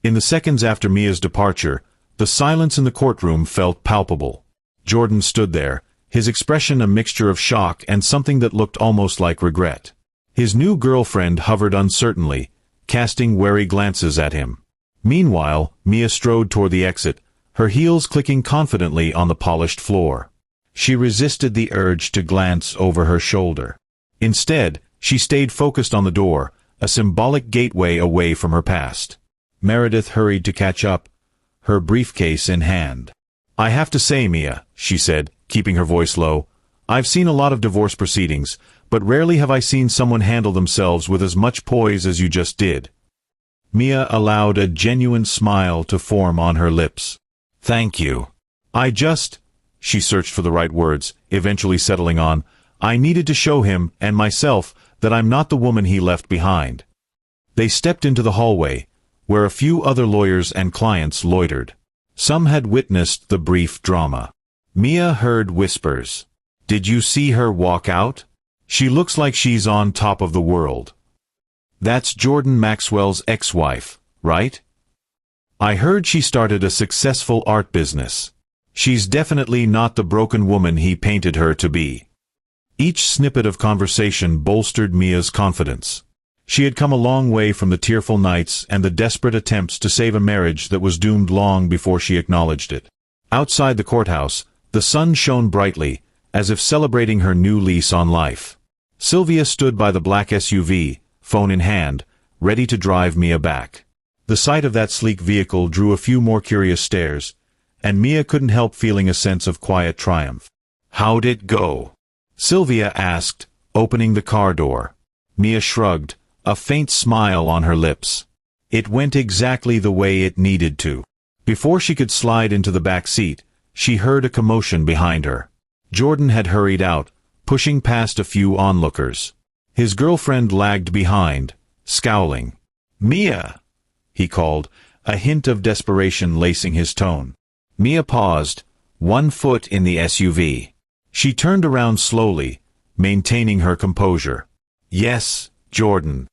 In the seconds after Mia's departure, the silence in the courtroom felt palpable. Jordan stood there, his expression a mixture of shock and something that looked almost like regret. His new girlfriend hovered uncertainly, casting wary glances at him. Meanwhile, Mia strode toward the exit, her heels clicking confidently on the polished floor. She resisted the urge to glance over her shoulder. Instead, she stayed focused on the door, a symbolic gateway away from her past. Meredith hurried to catch up, her briefcase in hand. "I have to say, Mia," she said, keeping her voice low, "I've seen a lot of divorce proceedings, but rarely have I seen someone handle themselves with as much poise as you just did." Mia allowed a genuine smile to form on her lips. "Thank you. She searched for the right words, eventually settling on, "I needed to show him, and myself, that I'm not the woman he left behind." They stepped into the hallway, where a few other lawyers and clients loitered. Some had witnessed the brief drama. Mia heard whispers. "Did you see her walk out? She looks like she's on top of the world. That's Jordan Maxwell's ex-wife, right? I heard she started a successful art business. She's definitely not the broken woman he painted her to be." Each snippet of conversation bolstered Mia's confidence. She had come a long way from the tearful nights and the desperate attempts to save a marriage that was doomed long before she acknowledged it. Outside the courthouse, the sun shone brightly, as if celebrating her new lease on life. Sylvia stood by the black SUV, phone in hand, ready to drive Mia back. The sight of that sleek vehicle drew a few more curious stares, and Mia couldn't help feeling a sense of quiet triumph. "How'd it go?" Sylvia asked, opening the car door. Mia shrugged, a faint smile on her lips. "It went exactly the way it needed to." Before she could slide into the back seat, she heard a commotion behind her. Jordan had hurried out, pushing past a few onlookers. His girlfriend lagged behind, scowling. "Mia!" he called, a hint of desperation lacing his tone. Mia paused, one foot in the SUV. She turned around slowly, maintaining her composure. "Yes, Jordan."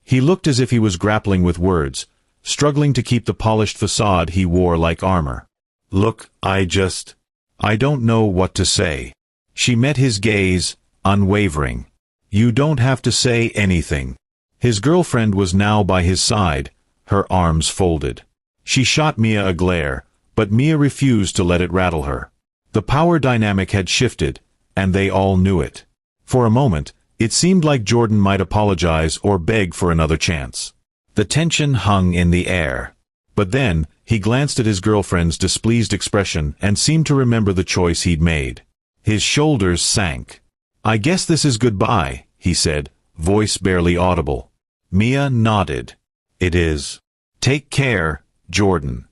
He looked as if he was grappling with words, struggling to keep the polished facade he wore like armor. "Look, I don't know what to say." She met his gaze, unwavering. "You don't have to say anything." His girlfriend was now by his side, her arms folded. She shot Mia a glare, but Mia refused to let it rattle her. The power dynamic had shifted, and they all knew it. For a moment, it seemed like Jordan might apologize or beg for another chance. The tension hung in the air. But then, he glanced at his girlfriend's displeased expression and seemed to remember the choice he'd made. His shoulders sank. "I guess this is goodbye," he said, voice barely audible. Mia nodded. "It is. Take care, Jordan."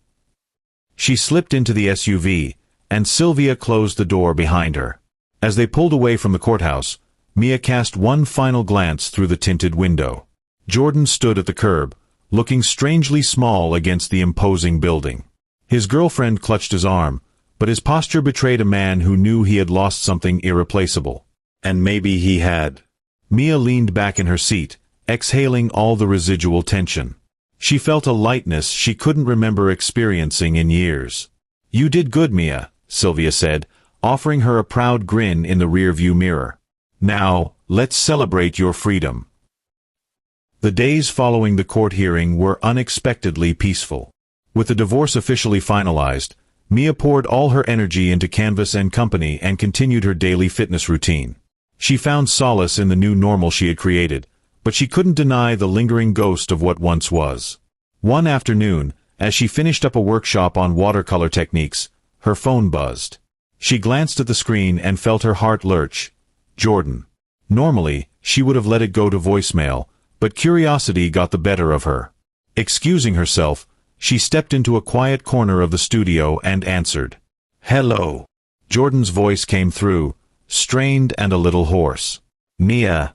She slipped into the SUV, and Sylvia closed the door behind her. As they pulled away from the courthouse, Mia cast one final glance through the tinted window. Jordan stood at the curb, looking strangely small against the imposing building. His girlfriend clutched his arm, but his posture betrayed a man who knew he had lost something irreplaceable. And maybe he had. Mia leaned back in her seat, exhaling all the residual tension. She felt a lightness she couldn't remember experiencing in years. "You did good, Mia," Sylvia said, offering her a proud grin in the rearview mirror. "Now, let's celebrate your freedom." The days following the court hearing were unexpectedly peaceful. With the divorce officially finalized, Mia poured all her energy into Canvas and Company and continued her daily fitness routine. She found solace in the new normal she had created, but she couldn't deny the lingering ghost of what once was. One afternoon, as she finished up a workshop on watercolor techniques, her phone buzzed. She glanced at the screen and felt her heart lurch. Jordan. Normally, she would have let it go to voicemail, but curiosity got the better of her. Excusing herself, she stepped into a quiet corner of the studio and answered. "Hello." Jordan's voice came through, strained and a little hoarse. "Mia.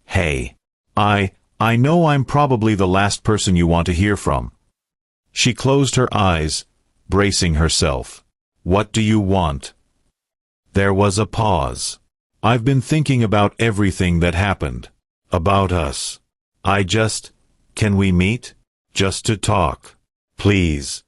Hey. I know I'm probably the last person you want to hear from." She closed her eyes, bracing herself. "What do you want?" There was a pause. "I've been thinking about everything that happened. About us. Can we meet? Just to talk. Please."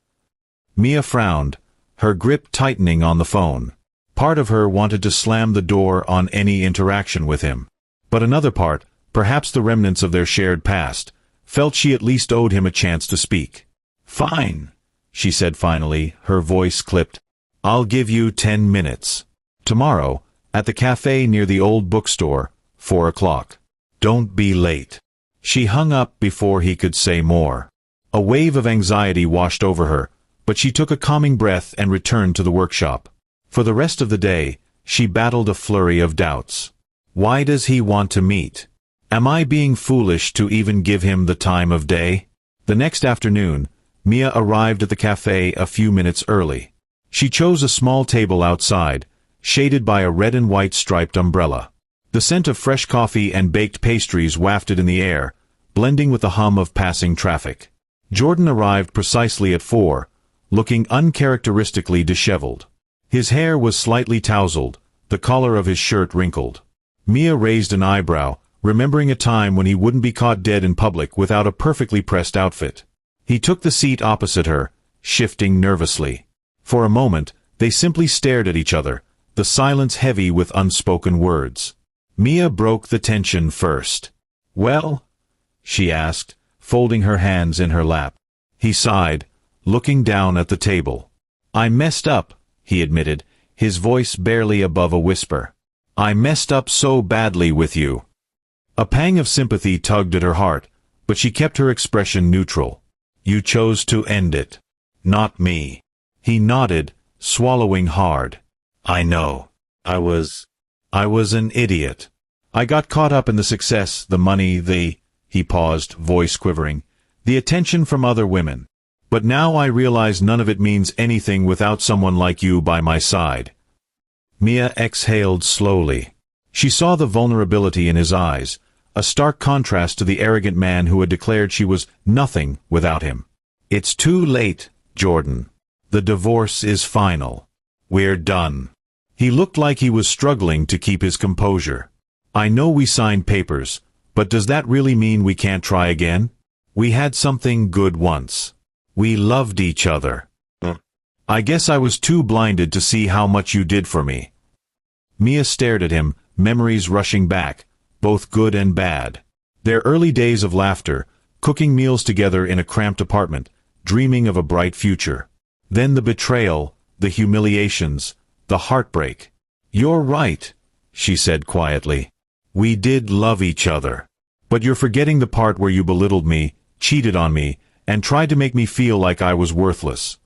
Mia frowned, her grip tightening on the phone. Part of her wanted to slam the door on any interaction with him. But another part, perhaps the remnants of their shared past, felt she at least owed him a chance to speak. "Fine," she said finally, her voice clipped. "I'll give you 10 minutes. Tomorrow, at the cafe near the old bookstore, 4 o'clock. Don't be late." She hung up before he could say more. A wave of anxiety washed over her, but she took a calming breath and returned to the workshop. For the rest of the day, she battled a flurry of doubts. Why does he want to meet? Am I being foolish to even give him the time of day? The next afternoon, Mia arrived at the cafe a few minutes early. She chose a small table outside, shaded by a red and white striped umbrella. The scent of fresh coffee and baked pastries wafted in the air, blending with the hum of passing traffic. Jordan arrived precisely at 4, looking uncharacteristically disheveled. His hair was slightly tousled, the collar of his shirt wrinkled. Mia raised an eyebrow, remembering a time when he wouldn't be caught dead in public without a perfectly pressed outfit. He took the seat opposite her, shifting nervously. For a moment, they simply stared at each other, the silence heavy with unspoken words. Mia broke the tension first. "Well?" she asked, folding her hands in her lap. He sighed, looking down at the table. "I messed up," he admitted, his voice barely above a whisper. "I messed up so badly with you." A pang of sympathy tugged at her heart, but she kept her expression neutral. "You chose to end it. Not me." He nodded, swallowing hard. "I know. I was an idiot. I got caught up in the success, the money, he paused, voice quivering, the attention from other women. But now I realize none of it means anything without someone like you by my side." Mia exhaled slowly. She saw the vulnerability in his eyes, a stark contrast to the arrogant man who had declared she was nothing without him. "It's too late, Jordan. The divorce is final. We're done." He looked like he was struggling to keep his composure. "I know we signed papers, but does that really mean we can't try again? We had something good once. We loved each other. I guess I was too blinded to see how much you did for me." Mia stared at him, memories rushing back, both good and bad. Their early days of laughter, cooking meals together in a cramped apartment, dreaming of a bright future. Then the betrayal, the humiliations, the heartbreak. "You're right," she said quietly. "We did love each other. But you're forgetting the part where you belittled me, cheated on me, and tried to make me feel like I was worthless."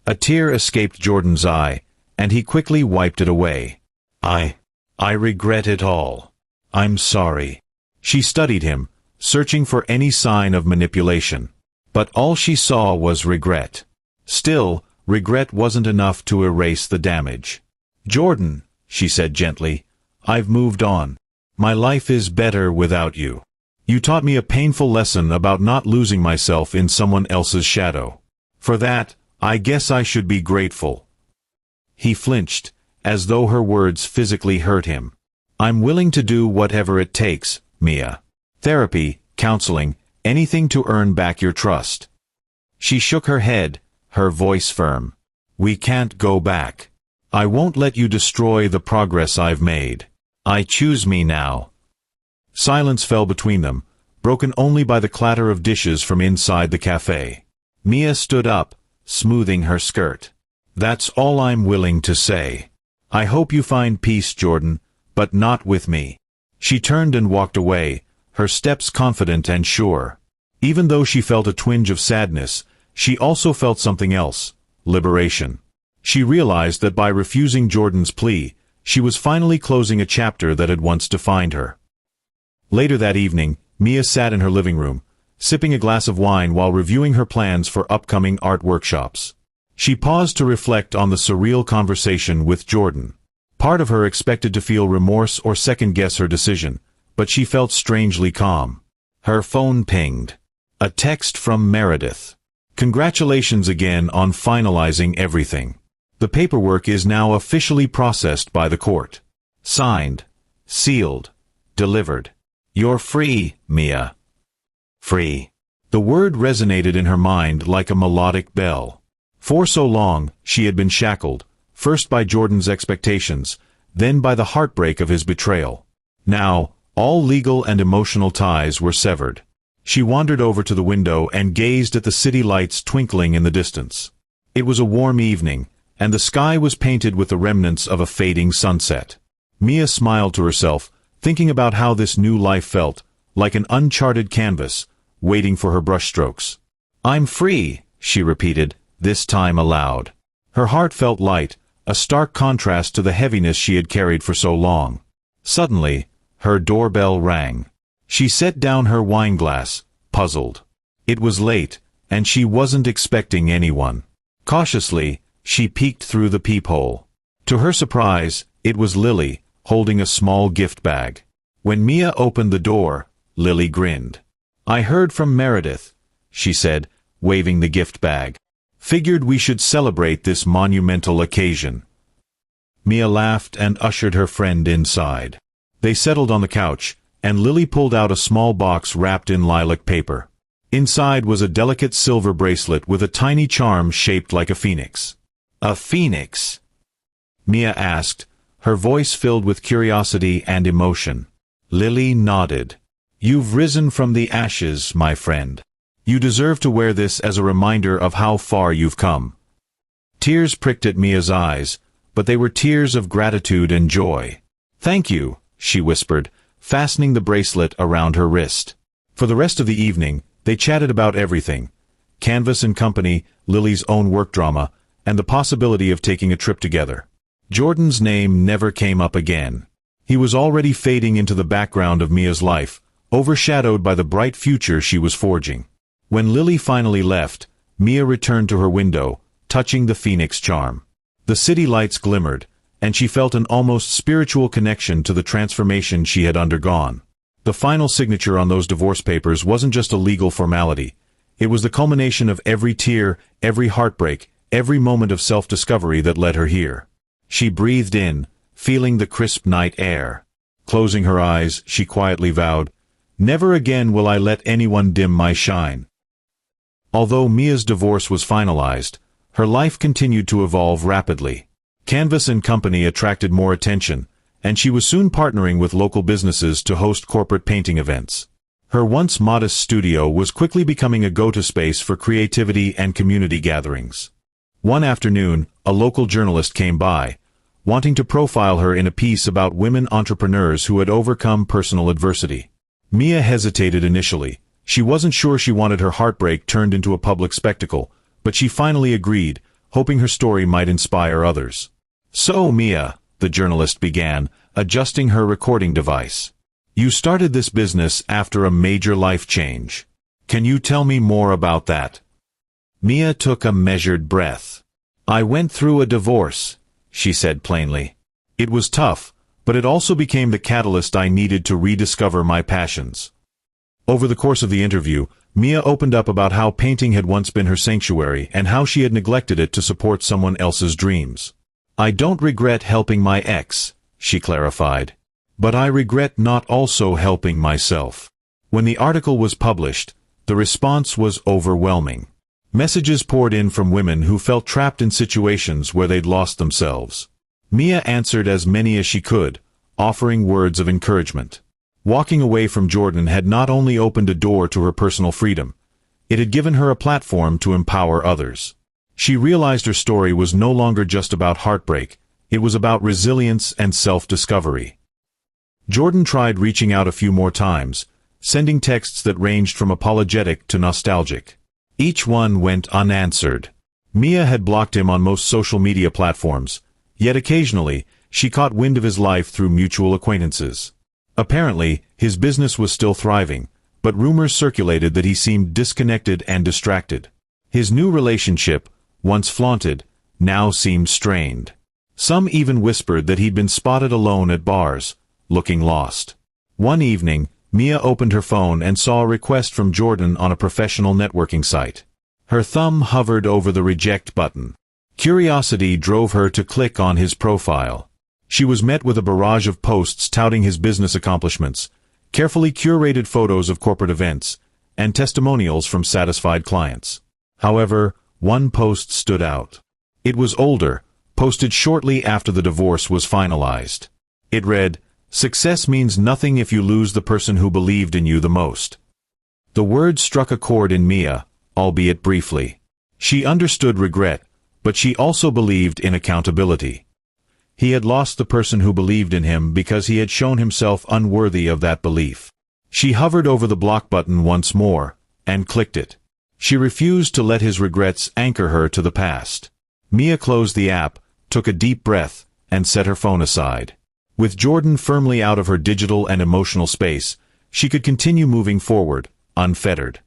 A tear escaped Jordan's eye, and he quickly wiped it away. I regret it all. I'm sorry." She studied him, searching for any sign of manipulation. But all she saw was regret. Still, regret wasn't enough to erase the damage. "Jordan," she said gently, "I've moved on. My life is better without you. You taught me a painful lesson about not losing myself in someone else's shadow. For that, I guess I should be grateful." He flinched, as though her words physically hurt him. "I'm willing to do whatever it takes, Mia. Therapy, counseling, anything to earn back your trust." She shook her head, her voice firm. "We can't go back. I won't let you destroy the progress I've made. I choose me now." Silence fell between them, broken only by the clatter of dishes from inside the cafe. Mia stood up, smoothing her skirt. "That's all I'm willing to say. I hope you find peace, Jordan, but not with me." She turned and walked away, her steps confident and sure. Even though she felt a twinge of sadness, she also felt something else: liberation. She realized that by refusing Jordan's plea, she was finally closing a chapter that had once defined her. Later that evening, Mia sat in her living room, sipping a glass of wine while reviewing her plans for upcoming art workshops. She paused to reflect on the surreal conversation with Jordan. Part of her expected to feel remorse or second-guess her decision, but she felt strangely calm. Her phone pinged. A text from Meredith. "Congratulations again on finalizing everything. The paperwork is now officially processed by the court. Signed, sealed, delivered. You're free, Mia." Free. The word resonated in her mind like a melodic bell. For so long, she had been shackled, first by Jordan's expectations, then by the heartbreak of his betrayal. Now, all legal and emotional ties were severed. She wandered over to the window and gazed at the city lights twinkling in the distance. It was a warm evening, and the sky was painted with the remnants of a fading sunset. Mia smiled to herself, thinking about how this new life felt, like an uncharted canvas, waiting for her brushstrokes. "I'm free," she repeated, this time aloud. Her heart felt light, a stark contrast to the heaviness she had carried for so long. Suddenly, her doorbell rang. She set down her wineglass, puzzled. It was late, and she wasn't expecting anyone. Cautiously, she peeked through the peephole. To her surprise, it was Lily, holding a small gift bag. When Mia opened the door, Lily grinned. "I heard from Meredith," she said, waving the gift bag. "Figured we should celebrate this monumental occasion." Mia laughed and ushered her friend inside. They settled on the couch, and Lily pulled out a small box wrapped in lilac paper. Inside was a delicate silver bracelet with a tiny charm shaped like a phoenix. "A phoenix?" Mia asked, her voice filled with curiosity and emotion. Lily nodded. "You've risen from the ashes, my friend. You deserve to wear this as a reminder of how far you've come." Tears pricked at Mia's eyes, but they were tears of gratitude and joy. "Thank you," she whispered, fastening the bracelet around her wrist. For the rest of the evening, they chatted about everything: Canvas and Company, Lily's own work drama, and the possibility of taking a trip together. Jordan's name never came up again. He was already fading into the background of Mia's life, overshadowed by the bright future she was forging. When Lily finally left, Mia returned to her window, touching the phoenix charm. The city lights glimmered, and she felt an almost spiritual connection to the transformation she had undergone. The final signature on those divorce papers wasn't just a legal formality. It was the culmination of every tear, every heartbreak, every moment of self-discovery that led her here. She breathed in, feeling the crisp night air. Closing her eyes, she quietly vowed, "Never again will I let anyone dim my shine." Although Mia's divorce was finalized, her life continued to evolve rapidly. Canvas and Company attracted more attention, and she was soon partnering with local businesses to host corporate painting events. Her once modest studio was quickly becoming a go-to space for creativity and community gatherings. One afternoon, a local journalist came by, wanting to profile her in a piece about women entrepreneurs who had overcome personal adversity. Mia hesitated initially. She wasn't sure she wanted her heartbreak turned into a public spectacle, but she finally agreed, hoping her story might inspire others. "So, Mia," the journalist began, adjusting her recording device. You started this business after a major life change. Can you tell me more about that? Mia took a measured breath. I went through a divorce, she said plainly. It was tough, but it also became the catalyst I needed to rediscover my passions. Over the course of the interview, Mia opened up about how painting had once been her sanctuary and how she had neglected it to support someone else's dreams. I don't regret helping my ex, she clarified. But I regret not also helping myself. When the article was published, the response was overwhelming. Messages poured in from women who felt trapped in situations where they'd lost themselves. Mia answered as many as she could, offering words of encouragement. Walking away from Jordan had not only opened a door to her personal freedom, it had given her a platform to empower others. She realized her story was no longer just about heartbreak, it was about resilience and self-discovery. Jordan tried reaching out a few more times, sending texts that ranged from apologetic to nostalgic. Each one went unanswered. Mia had blocked him on most social media platforms, yet occasionally, she caught wind of his life through mutual acquaintances. Apparently, his business was still thriving, but rumors circulated that he seemed disconnected and distracted. His new relationship, once flaunted, now seemed strained. Some even whispered that he'd been spotted alone at bars, looking lost. One evening, Mia opened her phone and saw a request from Jordan on a professional networking site. Her thumb hovered over the reject button. Curiosity drove her to click on his profile. She was met with a barrage of posts touting his business accomplishments, carefully curated photos of corporate events, and testimonials from satisfied clients. However, one post stood out. It was older, posted shortly after the divorce was finalized. It read, "Success means nothing if you lose the person who believed in you the most." The words struck a chord in Mia, albeit briefly. She understood regret, but she also believed in accountability. He had lost the person who believed in him because he had shown himself unworthy of that belief. She hovered over the block button once more, and clicked it. She refused to let his regrets anchor her to the past. Mia closed the app, took a deep breath, and set her phone aside. With Jordan firmly out of her digital and emotional space, she could continue moving forward, unfettered.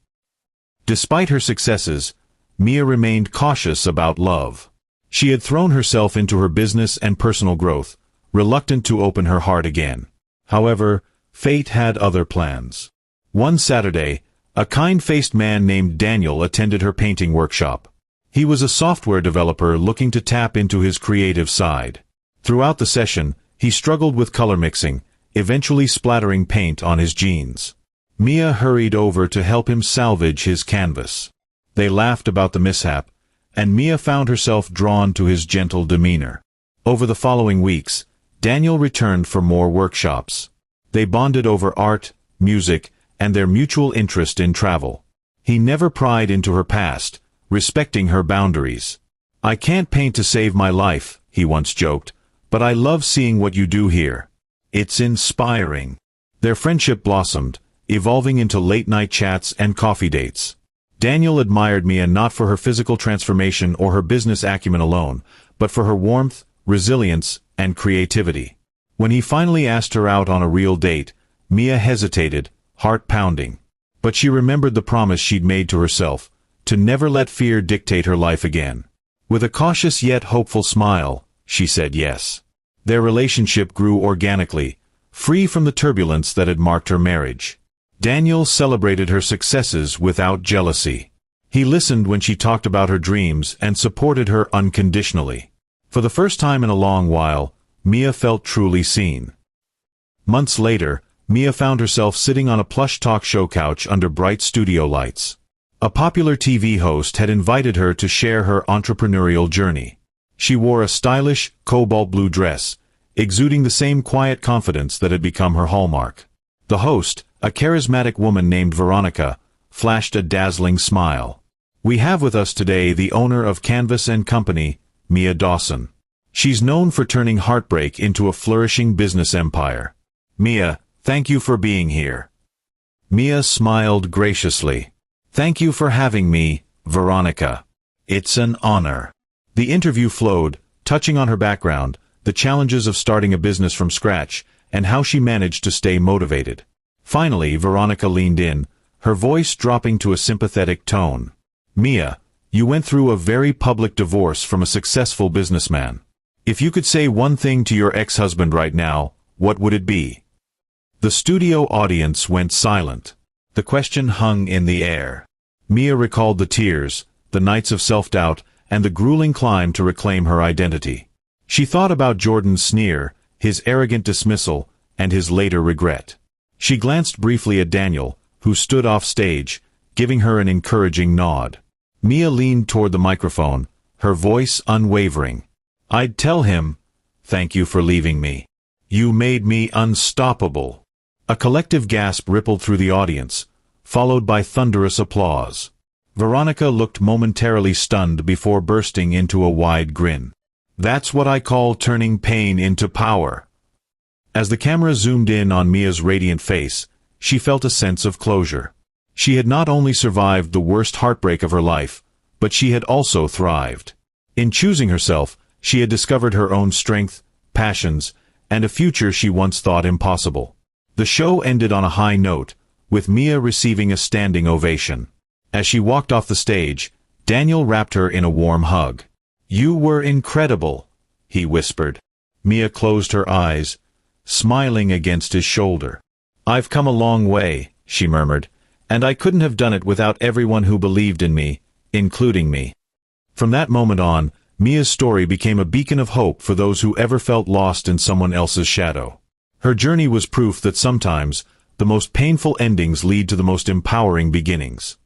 Despite her successes, Mia remained cautious about love. She had thrown herself into her business and personal growth, reluctant to open her heart again. However, fate had other plans. One Saturday, a kind-faced man named Daniel attended her painting workshop. He was a software developer looking to tap into his creative side. Throughout the session, he struggled with color mixing, eventually splattering paint on his jeans. Mia hurried over to help him salvage his canvas. They laughed about the mishap, and Mia found herself drawn to his gentle demeanor. Over the following weeks, Daniel returned for more workshops. They bonded over art, music, and their mutual interest in travel. He never pried into her past, respecting her boundaries. "I can't paint to save my life," he once joked, "but I love seeing what you do here. It's inspiring." Their friendship blossomed, evolving into late-night chats and coffee dates. Daniel admired Mia not for her physical transformation or her business acumen alone, but for her warmth, resilience, and creativity. When he finally asked her out on a real date, Mia hesitated, heart pounding. But she remembered the promise she'd made to herself, to never let fear dictate her life again. With a cautious yet hopeful smile, she said yes. Their relationship grew organically, free from the turbulence that had marked her marriage. Daniel celebrated her successes without jealousy. He listened when she talked about her dreams and supported her unconditionally. For the first time in a long while, Mia felt truly seen. Months later, Mia found herself sitting on a plush talk show couch under bright studio lights. A popular TV host had invited her to share her entrepreneurial journey. She wore a stylish, cobalt blue dress, exuding the same quiet confidence that had become her hallmark. The host, a charismatic woman named Veronica, flashed a dazzling smile. "We have with us today the owner of Canvas & Company, Mia Dawson. She's known for turning heartbreak into a flourishing business empire. Mia, thank you for being here." Mia smiled graciously. "Thank you for having me, Veronica. It's an honor." The interview flowed, touching on her background, the challenges of starting a business from scratch, and how she managed to stay motivated. Finally, Veronica leaned in, her voice dropping to a sympathetic tone. "Mia, you went through a very public divorce from a successful businessman. If you could say one thing to your ex-husband right now, what would it be?" The studio audience went silent. The question hung in the air. Mia recalled the tears, the nights of self-doubt, and the grueling climb to reclaim her identity. She thought about Jordan's sneer, his arrogant dismissal, and his later regret. She glanced briefly at Daniel, who stood off stage, giving her an encouraging nod. Mia leaned toward the microphone, her voice unwavering. "I'd tell him, thank you for leaving me. You made me unstoppable." A collective gasp rippled through the audience, followed by thunderous applause. Veronica looked momentarily stunned before bursting into a wide grin. "That's what I call turning pain into power." As the camera zoomed in on Mia's radiant face, she felt a sense of closure. She had not only survived the worst heartbreak of her life, but she had also thrived. In choosing herself, she had discovered her own strength, passions, and a future she once thought impossible. The show ended on a high note, with Mia receiving a standing ovation. As she walked off the stage, Daniel wrapped her in a warm hug. "You were incredible," he whispered. Mia closed her eyes, smiling against his shoulder. "I've come a long way," she murmured, "and I couldn't have done it without everyone who believed in me, including me." From that moment on, Mia's story became a beacon of hope for those who ever felt lost in someone else's shadow. Her journey was proof that sometimes, the most painful endings lead to the most empowering beginnings.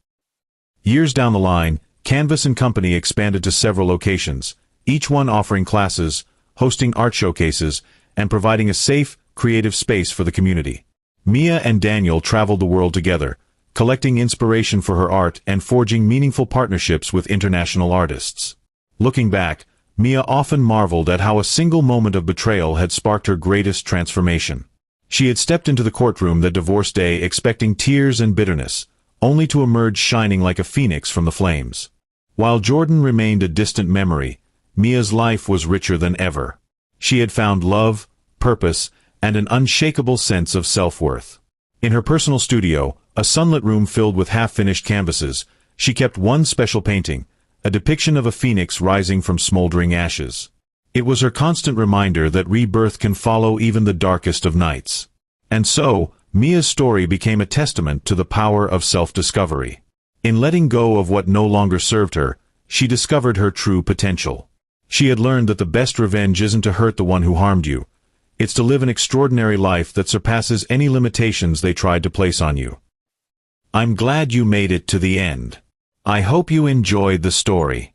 Years down the line, Canvas & Company expanded to several locations, each one offering classes, hosting art showcases, and providing a safe, creative space for the community. Mia and Daniel traveled the world together, collecting inspiration for her art and forging meaningful partnerships with international artists. Looking back, Mia often marveled at how a single moment of betrayal had sparked her greatest transformation. She had stepped into the courtroom that divorce day expecting tears and bitterness, only to emerge shining like a phoenix from the flames. While Jordan remained a distant memory, Mia's life was richer than ever. She had found love, purpose, and an unshakable sense of self-worth. In her personal studio, a sunlit room filled with half-finished canvases, she kept one special painting, a depiction of a phoenix rising from smoldering ashes. It was her constant reminder that rebirth can follow even the darkest of nights. And so, Mia's story became a testament to the power of self-discovery. In letting go of what no longer served her, she discovered her true potential. She had learned that the best revenge isn't to hurt the one who harmed you. It's to live an extraordinary life that surpasses any limitations they tried to place on you. I'm glad you made it to the end. I hope you enjoyed the story.